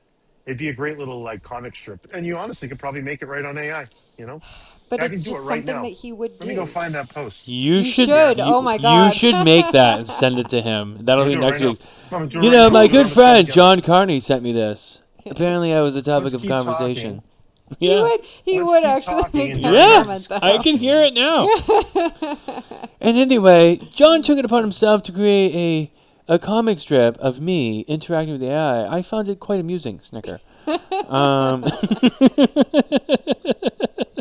It'd be a great little like comic strip, and you honestly could probably make it right on AI. But I can it's do just it right something now. that he would Let me do. go find that post. You should. should. Oh my You God. should make that and send it to him. That'll I'm be gonna do it next right week. now. I'm gonna do it right now. My We're good on the friend together. Jon Carney sent me this. Apparently, I was a topic Let's of keep conversation. talking. Yeah. He Let's would keep actually talking make and that during Yeah, our comment though. I can hear it now. And anyway, John took it upon himself to create a comic strip of me interacting with AI. I found it quite amusing, Snicker.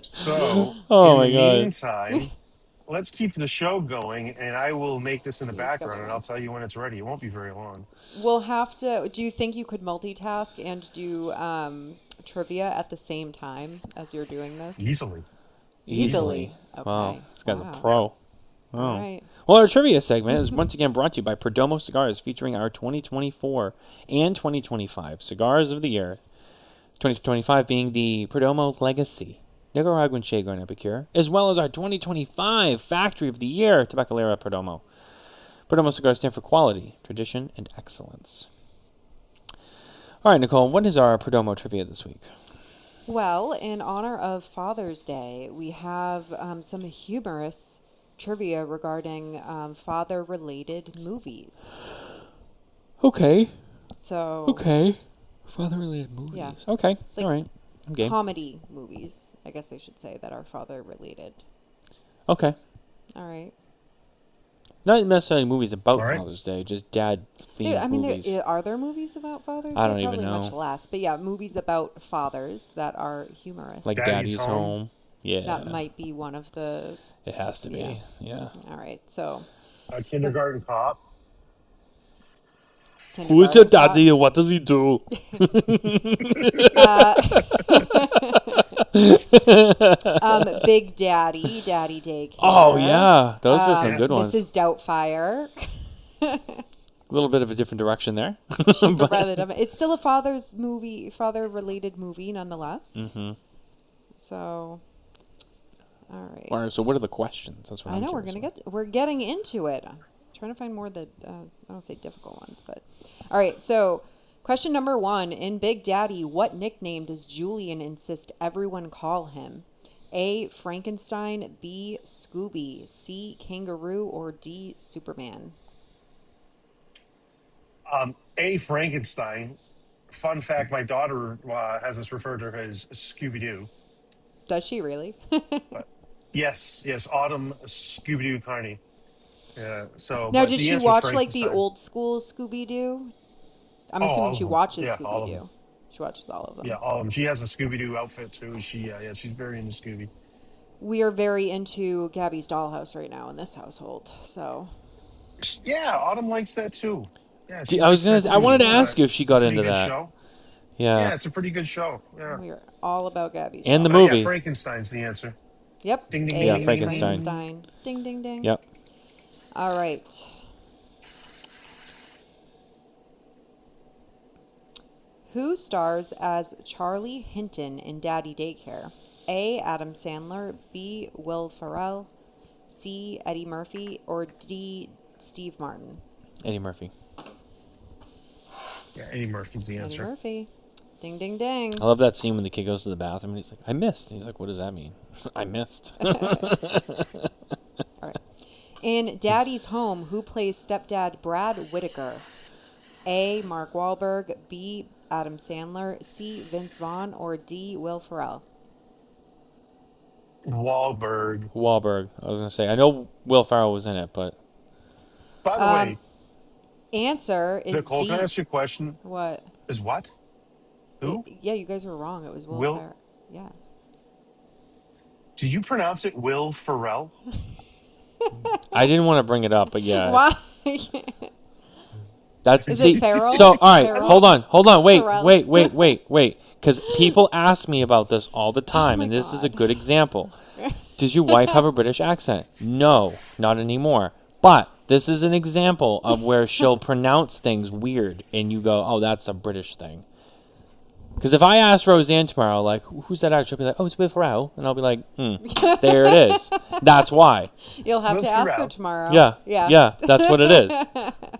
So, Oh my in the God. meantime, let's keep the show going, and I will make this in the He's got background, and one. I'll tell you when it's ready. It won't be very long. We'll have to. Do you think you could multitask and do trivia at the same time as you're doing this? Easily. Easily. Okay. Wow, this guy's Wow. a pro. Oh. All right. Well, our trivia segment is once again brought to you by Perdomo Cigars, featuring our 2024 and 2025 cigars of the year. 2025 being the Perdomo Legacy, Nicaraguan Shade Grown Epicure, as well as our 2025 Factory of the Year, Tabacalera Perdomo. Perdomo cigars stand for quality, tradition, and excellence. All right, Nicole, what is our Perdomo trivia this week? Well, in honor of Father's Day, we have some humorous trivia regarding father-related movies. Okay. So Okay. Father-related movies. Yeah. Okay. Like All right. I'm game. comedy movies, I guess I should say, that are father-related. Okay. All right. Not necessarily movies about All right. Father's Day, just dad-themed I mean, movies. are there movies about fathers? I don't They're even probably much know. less. But yeah, movies about fathers that are humorous. Like Daddy's Daddy's Home. Home. Yeah. That might be one of the. It has to be. Yeah. All right. So. Kindergarten Cop. Who is your Kindergarten Cop. daddy and what does he do? Big Daddy, Daddy Daycare. Oh, yeah. Those are some good ones. Mrs. Doubtfire. A little bit of a different direction there. It's still a father-related movie, nonetheless. Mm-hmm. So, all right. All right, so what are the questions? That's what I I'm know curious we're getting into it. I'm trying to find more that I don't say difficult ones, but all right. So, question number 1: in Big Daddy, what nickname does Julian insist everyone call him? A. Frankenstein, B. Scooby, C. Kangaroo, or D. Superman? A. Frankenstein. Fun fact: my daughter has us referred to her as Scooby Doo. Does she really? But yes, Autumn Scooby Doo Carney. Yeah. So, Now, but did the she answer is watch like the Frankenstein. old school Scooby Doo? I'm Oh, assuming all she of them. watches Yeah, all Scooby of them. Doo. She watches all of them. Yeah, all of them. She has a Scooby Doo outfit too. She's very into Scooby. We are very into Gabby's Dollhouse right now in this household. So, Yeah, Autumn likes that too. Yeah, Gee, she I was likes gonna. that I too. wanted to ask you if she It's a got pretty into good that. show. Yeah. Yeah, it's a pretty good show. Yeah. we are all about Gabby's And the Dollhouse. movie. Yeah, Frankenstein's the answer. Yep. Ding, ding, A. ding, Yeah, ding, ding, ding. Frankenstein. Ding, ding, ding. Yep. All right. Who stars as Charlie Hinton in Daddy Daycare? A. Adam Sandler, B. Will Ferrell, C. Eddie Murphy, or D. Steve Martin? Eddie Murphy. Yeah, Eddie Murphy's the Eddie answer. Murphy. Ding, ding, ding. I love that scene when the kid goes to the bathroom and he's like, "I missed." And he's like, "What does that mean?" I missed. All right. In Daddy's Home, who plays stepdad Brad Whitaker? A. Mark Wahlberg, B. Adam Sandler, C. Vince Vaughn, or D. Will Ferrell? Wahlberg. Wahlberg. I was gonna say. I know Will Ferrell was in it, but By the way, Answer is Nicole, D. can I ask you a question? What? Is what? Who? Yeah, you guys were wrong. It was Will Will- Ferrell. Yeah. Do you pronounce it Will Ferrell? I didn't want to bring it up. But yeah, Why? that's Is see, it Ferrell? So all right, Ferrell? hold on, Ferrell. wait, because people ask me about this all the time, my and this is a God. good example. Does your wife have a British accent? No, not anymore. But this is an example of where she'll pronounce things weird, and you go, "Oh, that's a British thing." Because if I ask Roseanne tomorrow, like, "Who's that actor?" She'll be like, "Oh, it's Will Ferrell," and I'll be like, "There it is." That's why. You'll have Will to ask her Ferrell. tomorrow. Yeah, Yeah. yeah, that's what it is.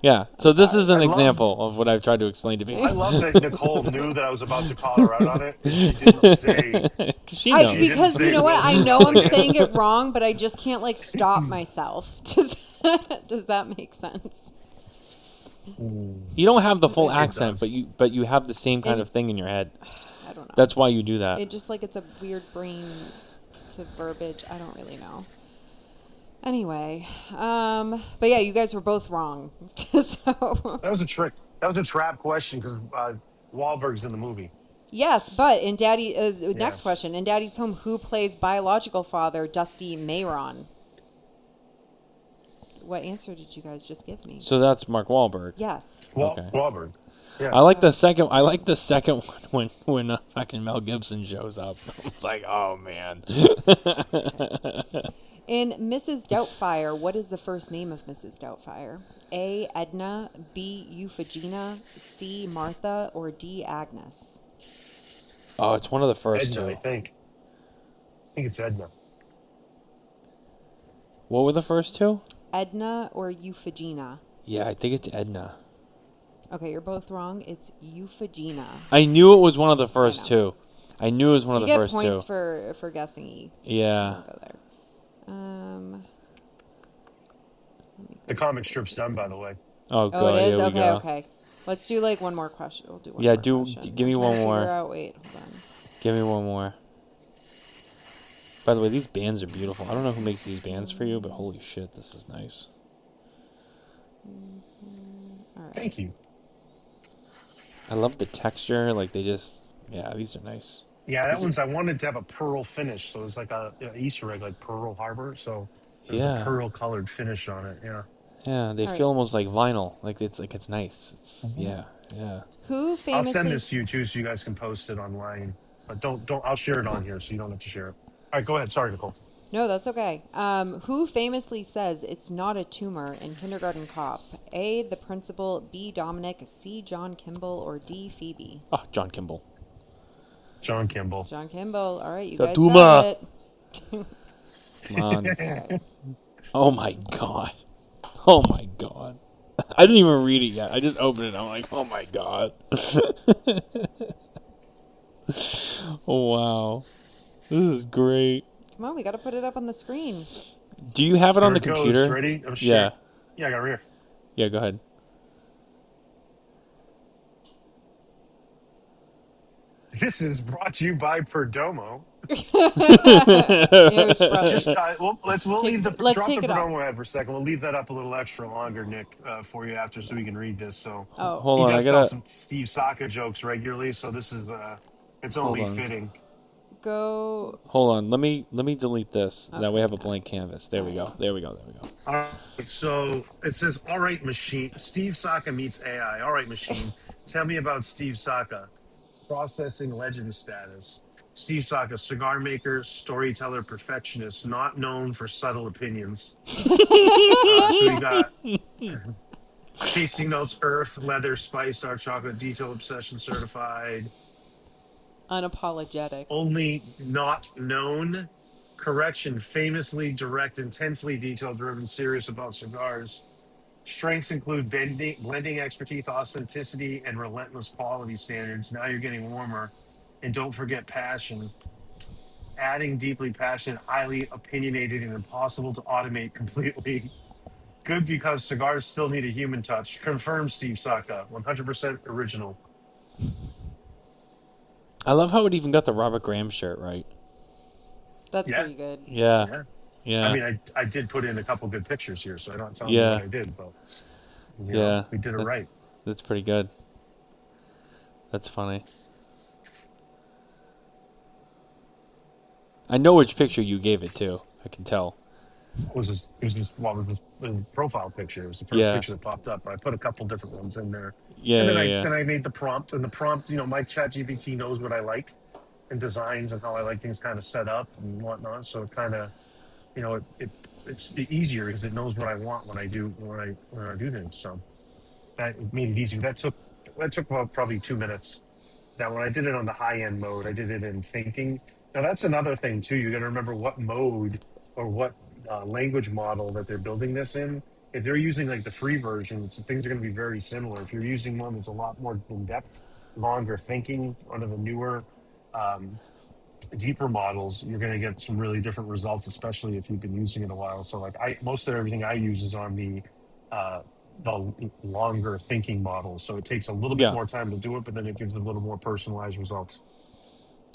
Yeah. So this is an I love- example of what I've tried to explain to I people. love that Nicole knew that I was about to call her out on it, and she didn't say. She I, knows. didn't because say you know what? Will I know I'm Ferrell. saying it wrong, but I just can't like stop myself. Does that make sense? You don't have the full It accent, does. but you have the same kind It- of thing in your head. I don't know. That's why you do that. It just like it's a weird brain to verbiage. I don't really know. Anyway, but yeah, you guys were both wrong. So That was a trick. That was a trap question because Wahlberg's in the movie. yes, but in Daddy, next question in Daddy's Home, who plays biological father Dusty Mayron? What answer did you guys just give me? So that's Mark Wahlberg. Yes. Okay. Wahlberg. Yeah. I like the second. I like the second one when fucking Mel Gibson shows up. It's like, oh man. In Mrs. Doubtfire, what is the first name of Mrs. Doubtfire? A. Edna, B. Euphigenia, C. Martha, or D. Agnes? Oh, it's one of the first Edna, I two. think. I think it's Edna. What were the first two? Edna or Euphigenia? Yeah, I think it's Edna. Okay, you're both wrong. It's Euphigenia. I knew it was one of the first know. two. I knew it was one You of the get first points two. for guessing E. Yeah. I'll go there. The comic strip's done, by the way. Oh Oh, god, it is? here we Okay, go. okay. Let's do like one more question. We'll do one Yeah, more question. give me I'm one trying to more. Figure out. Wait, hold on. Give me one more. By the way, these bands are beautiful. I don't know who makes these bands for you, but holy shit, this is nice. All right. Thank you. I love the texture. Like they just, yeah, these are nice. Yeah, that Is it- one's. I wanted to have a pearl finish, so it was like a Easter egg, like Pearl Harbor. So there's a Yeah, pearl colored finish on it. Yeah. yeah, they All feel right. almost like vinyl. Like it's nice. It's yeah, yeah. Who I'll send famously? this to you too, so you guys can post it online. But don't. I'll share it on here, so you don't have to share it. All right, go ahead. Sorry, Nicole. No, that's okay. Who famously says it's not a tumor in Kindergarten Cop? A. The principal. B. Dominic. C. John Kimball. Or D. Phoebe. Oh, John Kimball. John Kimball. John Kimball. All right, you The guys tumor. got it. Come on. All right. Oh my god. Oh my god. I didn't even read it yet. I just opened it. I'm like, oh my god. Oh wow. This is great. Come on, we got to put it up on the screen. Do you have it on the There it goes. computer? Ready? I'm Yeah. Yeah, I got it right here. Yeah, go ahead. This is brought to you by Perdomo. Yeah, we should probably- Just we'll leave the let's drop take the it off. Perdomo ad for a second. We'll leave that up a little extra longer, Nick, for you after, so we can read this. So Oh, Hold he on, I does tell gotta some Steve Saka jokes regularly, so this is it's Hold only on. fitting. go. hold on. Let me delete this. That way Okay. we have a blank canvas. There we go. There we go. There we go. All right, so it says, "All right, machine." Steve Saka meets AI. All right, machine. Tell me about Steve Saka. Processing legend status. Steve Saka, cigar maker, storyteller, perfectionist, not known for subtle opinions. So we got tasting notes: earth, leather, spice, dark chocolate, detail obsession certified. Unapologetic. Only not known. Correction: famously direct, intensely detail driven, serious about cigars. Strengths include blending expertise, authenticity, and relentless quality standards. Now you're getting warmer. And don't forget passion. Adding deeply passionate, highly opinionated, and impossible to automate completely. Good because cigars still need a human touch. Confirmed Steve Saka. 100% original. I love how it even got the Robert Graham shirt right. That's Yeah. pretty good. Yeah. Yeah. Yeah. I mean, I did put in a couple good pictures here, so I don't tell you Yeah. what I did, but you Yeah. know, we did it right. That's pretty good. That's funny. I know which picture you gave it to. I can tell. It was the profile picture. It was the first Yeah. picture that popped up. I put a couple different ones in there. Yeah, And then yeah, then I made the prompt, and the prompt, my chat GPT knows what I like and designs and how I like things kind of set up and whatnot. So it kind of, it's easier because it knows what I want when I do things. So that made it easier. That took about probably 2 minutes. Now when I did it on the high end mode, I did it in thinking. Now that's another thing too. You got to remember what mode or what language model that they're building this in. If they're using like the free version, things are going to be very similar. If you're using one that's a lot more in depth, longer thinking, one of the newer, deeper models, you're going to get some really different results, especially if you've been using it a while. So like most of everything I use is on the longer thinking model. So it takes a little bit Yeah. more time to do it, but then it gives a little more personalized results.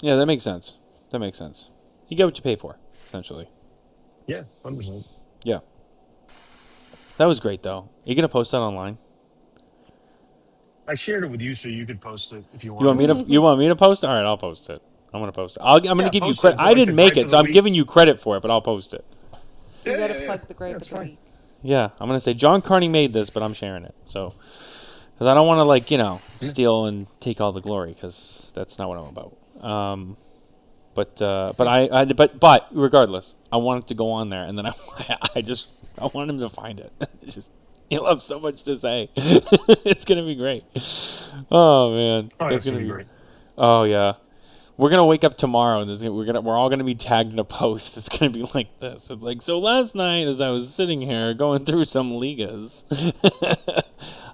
yeah. That makes sense. That makes sense. You get what you pay for, essentially. Yeah, 100%. Yeah. That was great, though. You gonna post that online? I shared it with you so you could post it if you want. You want me to? You want me to post it? All right, I'll post it. I'm gonna post it. I'm gonna Yeah, give you post it. credit. Go I like didn't the make gripe it, of so the I'm week. giving you credit for it. But I'll post it. You got to Yeah. plug the grape That's of the fine. week. Yeah, I'm gonna say Jon Carney made this, but I'm sharing it. So, because I don't want to steal and take all the glory, because that's not what I'm about. But regardless, I want it to go on there, and then I want him to find it. It's just he'll have so much to say. It's gonna be great. Oh man, Oh, it's that's gonna be great. Oh yeah, we're gonna wake up tomorrow, and we're all gonna be tagged in a post. It's gonna be like this. It's like, so last night as I was sitting here going through some ligas,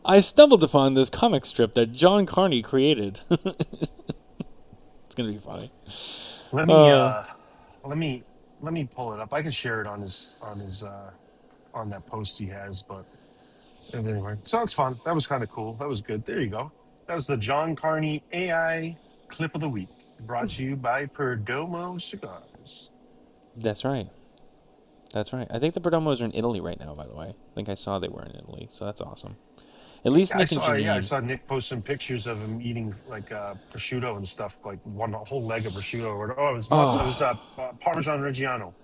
I stumbled upon this comic strip that Jon Carney created. It's gonna be funny. Let me pull it up. I can share it on his on that post he has. But anyway, so that's fun. That was kind of cool. That was good. There you go. That was the Jon Carney AI clip of the week, brought to you by Perdomo Cigars. That's right. That's right. I think the Perdomos are in Italy right now, by the way. I think I saw they were in Italy, so that's awesome. At least Nick and Janine. I saw Nick post some pictures of him eating like prosciutto and stuff, like a whole leg of prosciutto. It was Parmesan Reggiano.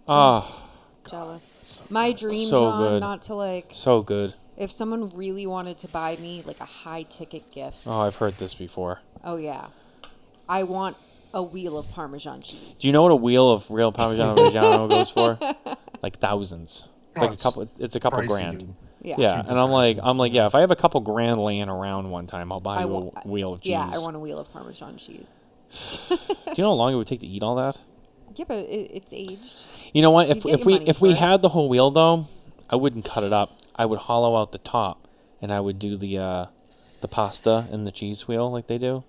Oh, Jealous. My dream, so John, good. not to like. So good. If someone really wanted to buy me like a high ticket gift. Oh, I've heard this before. Oh yeah, I want a wheel of Parmesan cheese. Do you know what a wheel of real Parmesan Reggiano goes for? Like thousands. It's like a couple. It's a couple pricey, grand. dude. Yeah, and I'm like, yeah. If I have a couple grand laying around one time, I'll buy you a wheel of cheese. Yeah, I want a wheel of Parmesan cheese. Do you know how long it would take to eat all that? Yeah, but it's aged. You know what? You get your money If for we it. had the whole wheel though, I wouldn't cut it up. I would hollow out the top, and I would do the pasta and the cheese wheel like they do.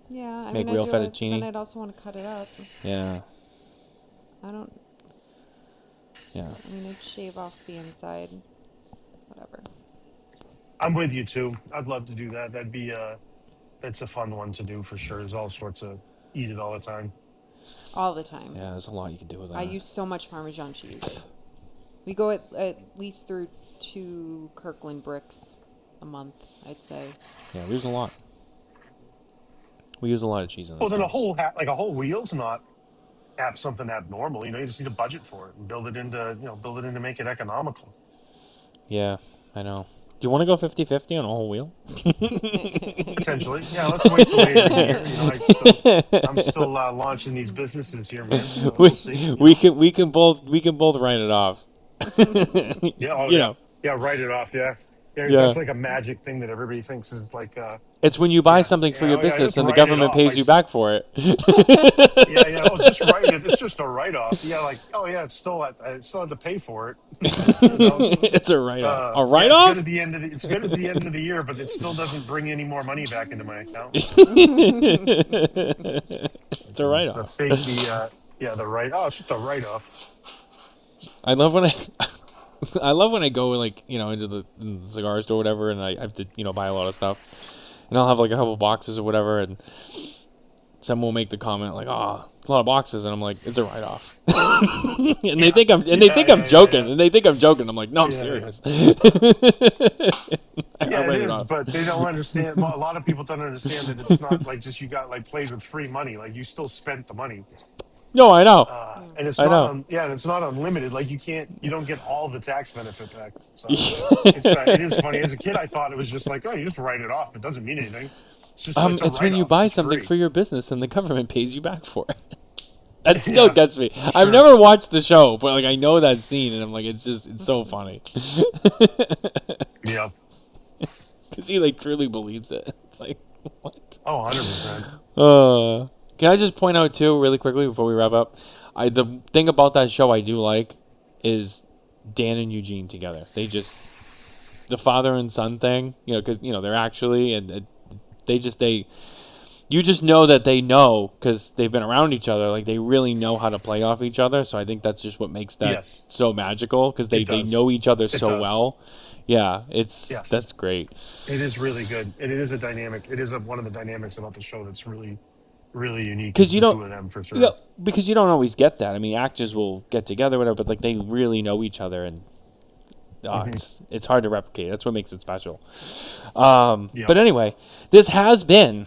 Yeah, I Make mean, real I'd fettuccine. Then I'd also want to cut it up. Yeah. I don't. Yeah. I mean, I'd shave off the inside. Whatever. I'm with you too. I'd love to do that. That's a fun one to do for sure. There's all sorts of eat it all the time. All the time. Yeah, there's a lot you can do with that. I use so much Parmesan cheese. We go at least through 2 Kirkland bricks a month, I'd say. Yeah, we use a lot. We use a lot of cheese in this. Well, then house. a whole wheel's not something abnormal. You just need a budget for it and build it into make it economical. Yeah, I know. Do you want to go 50-50 on a whole wheel? Potentially, yeah. Let's wait till later in the year. I'm still launching these businesses here, man. So we'll see. We can both write it off. Yeah, yeah. Write it off. Yeah. Yeah. That's like a magic thing that everybody thinks is like. It's when you buy something for your business just and the write it government off. pays you back for it. Yeah. Oh, just write it. It's just a write-off. Yeah, like I still had to pay for it. It's a write-off. A write-off? It's good at the end of the year, but it still doesn't bring any more money back into my account. It's a write-off. The it's just a write-off. I love when I go into the cigar store or whatever, and I have to buy a lot of stuff, and I'll have like a couple boxes or whatever, and someone will make the comment like, "Oh, it's a lot of boxes," and I'm like, "It's a write-off," and they think I'm joking, and they think I'm joking. I'm like, "No, I'm serious." Yeah, it is, but they don't understand. Well, a lot of people don't understand that it's not like just you got like played with free money. Like you still spent the money. No, I know. And it's I not know. and it's not unlimited. Like you don't get all the tax benefit back. So it is funny. As a kid, I thought it was just like, oh, you just write it off. It doesn't mean anything. It's just It's when you write-off. buy It's something free. for your business and the government pays you back for it. That still Yeah, gets me. sure. I've never watched the show, but like I know that scene, and I'm like, it's so funny. Yeah. Because he like truly believes it. It's like, what? Oh, 100%. Can I just point out too, really quickly before we wrap up? The thing about that show I do like is Dan and Eugene together. They just the father and son thing, because they're actually you just know that they know because they've been around each other. Like they really know how to play off each other. So I think that's just what makes that so magical because they know each other so well. Yeah, that's great. It is really good. It is a dynamic. It is one of the dynamics about the show that's really, really unique. Because the two of them for sure. Because you don't always get that. I mean, actors will get together, whatever, but like they really know each other, and it's hard to replicate. That's what makes it special. But anyway, this has been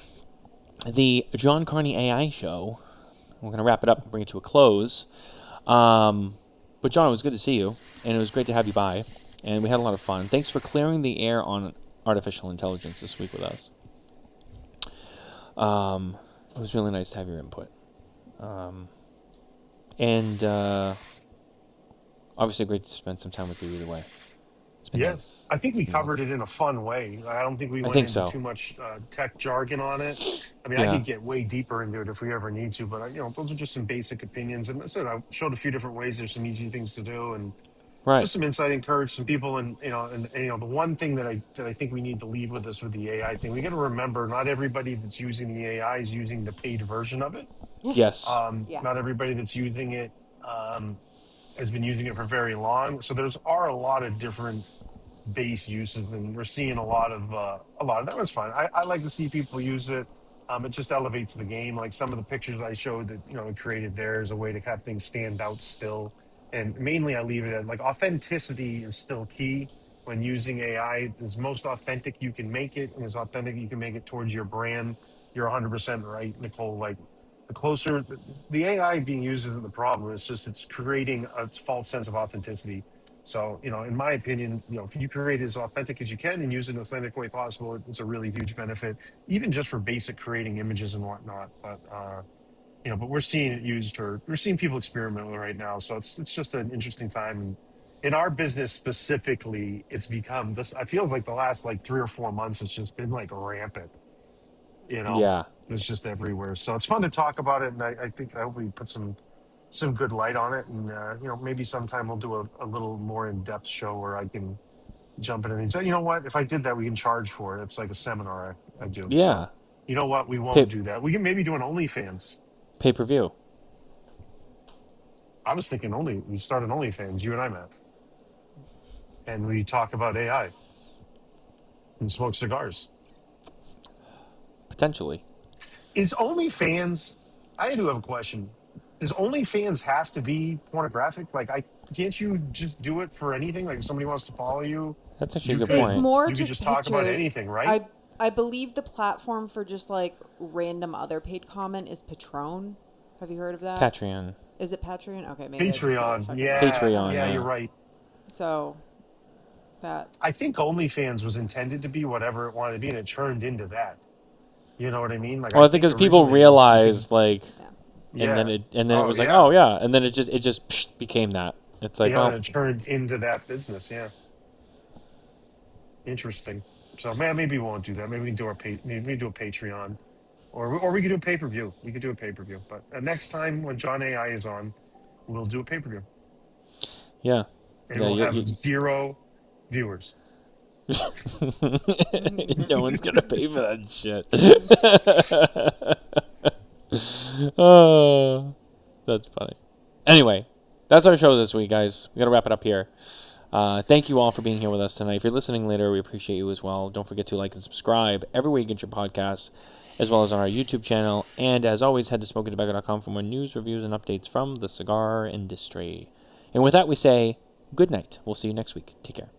the Jon Carney AI show. We're gonna wrap it up and bring it to a close. But John, it was good to see you, and it was great to have you by. And we had a lot of fun. Thanks for clearing the air on artificial intelligence this week with us. It was really nice to have your input. And obviously great to spend some time with you either way. It's been nice. I think we covered it in a fun way. I don't think we went into too much tech jargon on it. I mean, I could get way deeper into it if we ever need to, but those are just some basic opinions. And I said I showed a few different ways. There's some easy things to do, and just some insight, encourage some people. And the one thing that I think we need to leave with this with the AI thing, we got to remember not everybody that's using the AI is using the paid version of it. Yes. Not everybody that's using it has been using it for very long. So are a lot of different base uses, and we're seeing a lot of that was fine. I like to see people use it. It just elevates the game. Like some of the pictures I showed that it created there is a way to have things stand out still. And mainly, I leave it at like authenticity is still key when using AI. As most authentic you can make it, and as authentic you can make it towards your brand. You're 100% right, Nicole. Like the closer the AI being used isn't the problem. It's just it's creating a false sense of authenticity. So, in my opinion, if you create as authentic as you can and use it in an authentic way possible, it's a really huge benefit, even just for basic creating images and whatnot. But we're seeing it used we're seeing people experiment with it right now. So it's just an interesting time. And in our business specifically, it's become this, I feel like the last like 3 or 4 months, it's just been like rampant, you know, Yeah. it's just everywhere. So it's fun to talk about it. And I think I hope we put some good light on it, and maybe sometime we'll do a little more in-depth show where I can jump in and say, you know what, if I did that we can charge for it. It's like a seminar I do. Yeah. So you know what, we won't Pay, do that. We can maybe do an OnlyFans. pay-per-view. I was thinking we start an OnlyFans, you and I, Matt, and we talk about AI and smoke cigars. Potentially. Is OnlyFans, I do have a question. Does OnlyFans have to be pornographic? Like, can't you just do it for anything? Like, if somebody wants to follow you, That's actually a good It's point. more you could just just talk about pictures. anything, right? I believe the platform for just like random other paid comment is Patron. Have you heard of that? Patreon. Is it Patreon? Okay, maybe I just said it Patreon, fucking yeah, wrong. Patreon, yeah, yeah. you're right. So that I think OnlyFans was intended to be whatever it wanted to be, and it turned into that. You know what I mean? Like, Well, I think because people originally it was realized like, yeah. and then it Oh was like, yeah, oh yeah, and then it just became that. It's like, yeah, and well, it turned into that business. Yeah, interesting. So, man, maybe we won't do that. Maybe we can do maybe we do a Patreon, or we could do a pay-per-view. We could do a pay-per-view. But next time when John AI is on, we'll do a pay-per-view, yeah, and yeah. we'll have 0 viewers. No one's gonna pay for that shit. Oh, that's funny. Anyway, that's our show this week, guys. We gotta wrap it up here. Thank you all for being here with us tonight. If you're listening later, we appreciate you as well. Don't forget to like and subscribe everywhere you get your podcasts, as well as on our YouTube channel. And as always, head to SmokinTabacco.com for more news, reviews, and updates from the cigar industry. And with that, we say good night. We'll see you next week. Take care.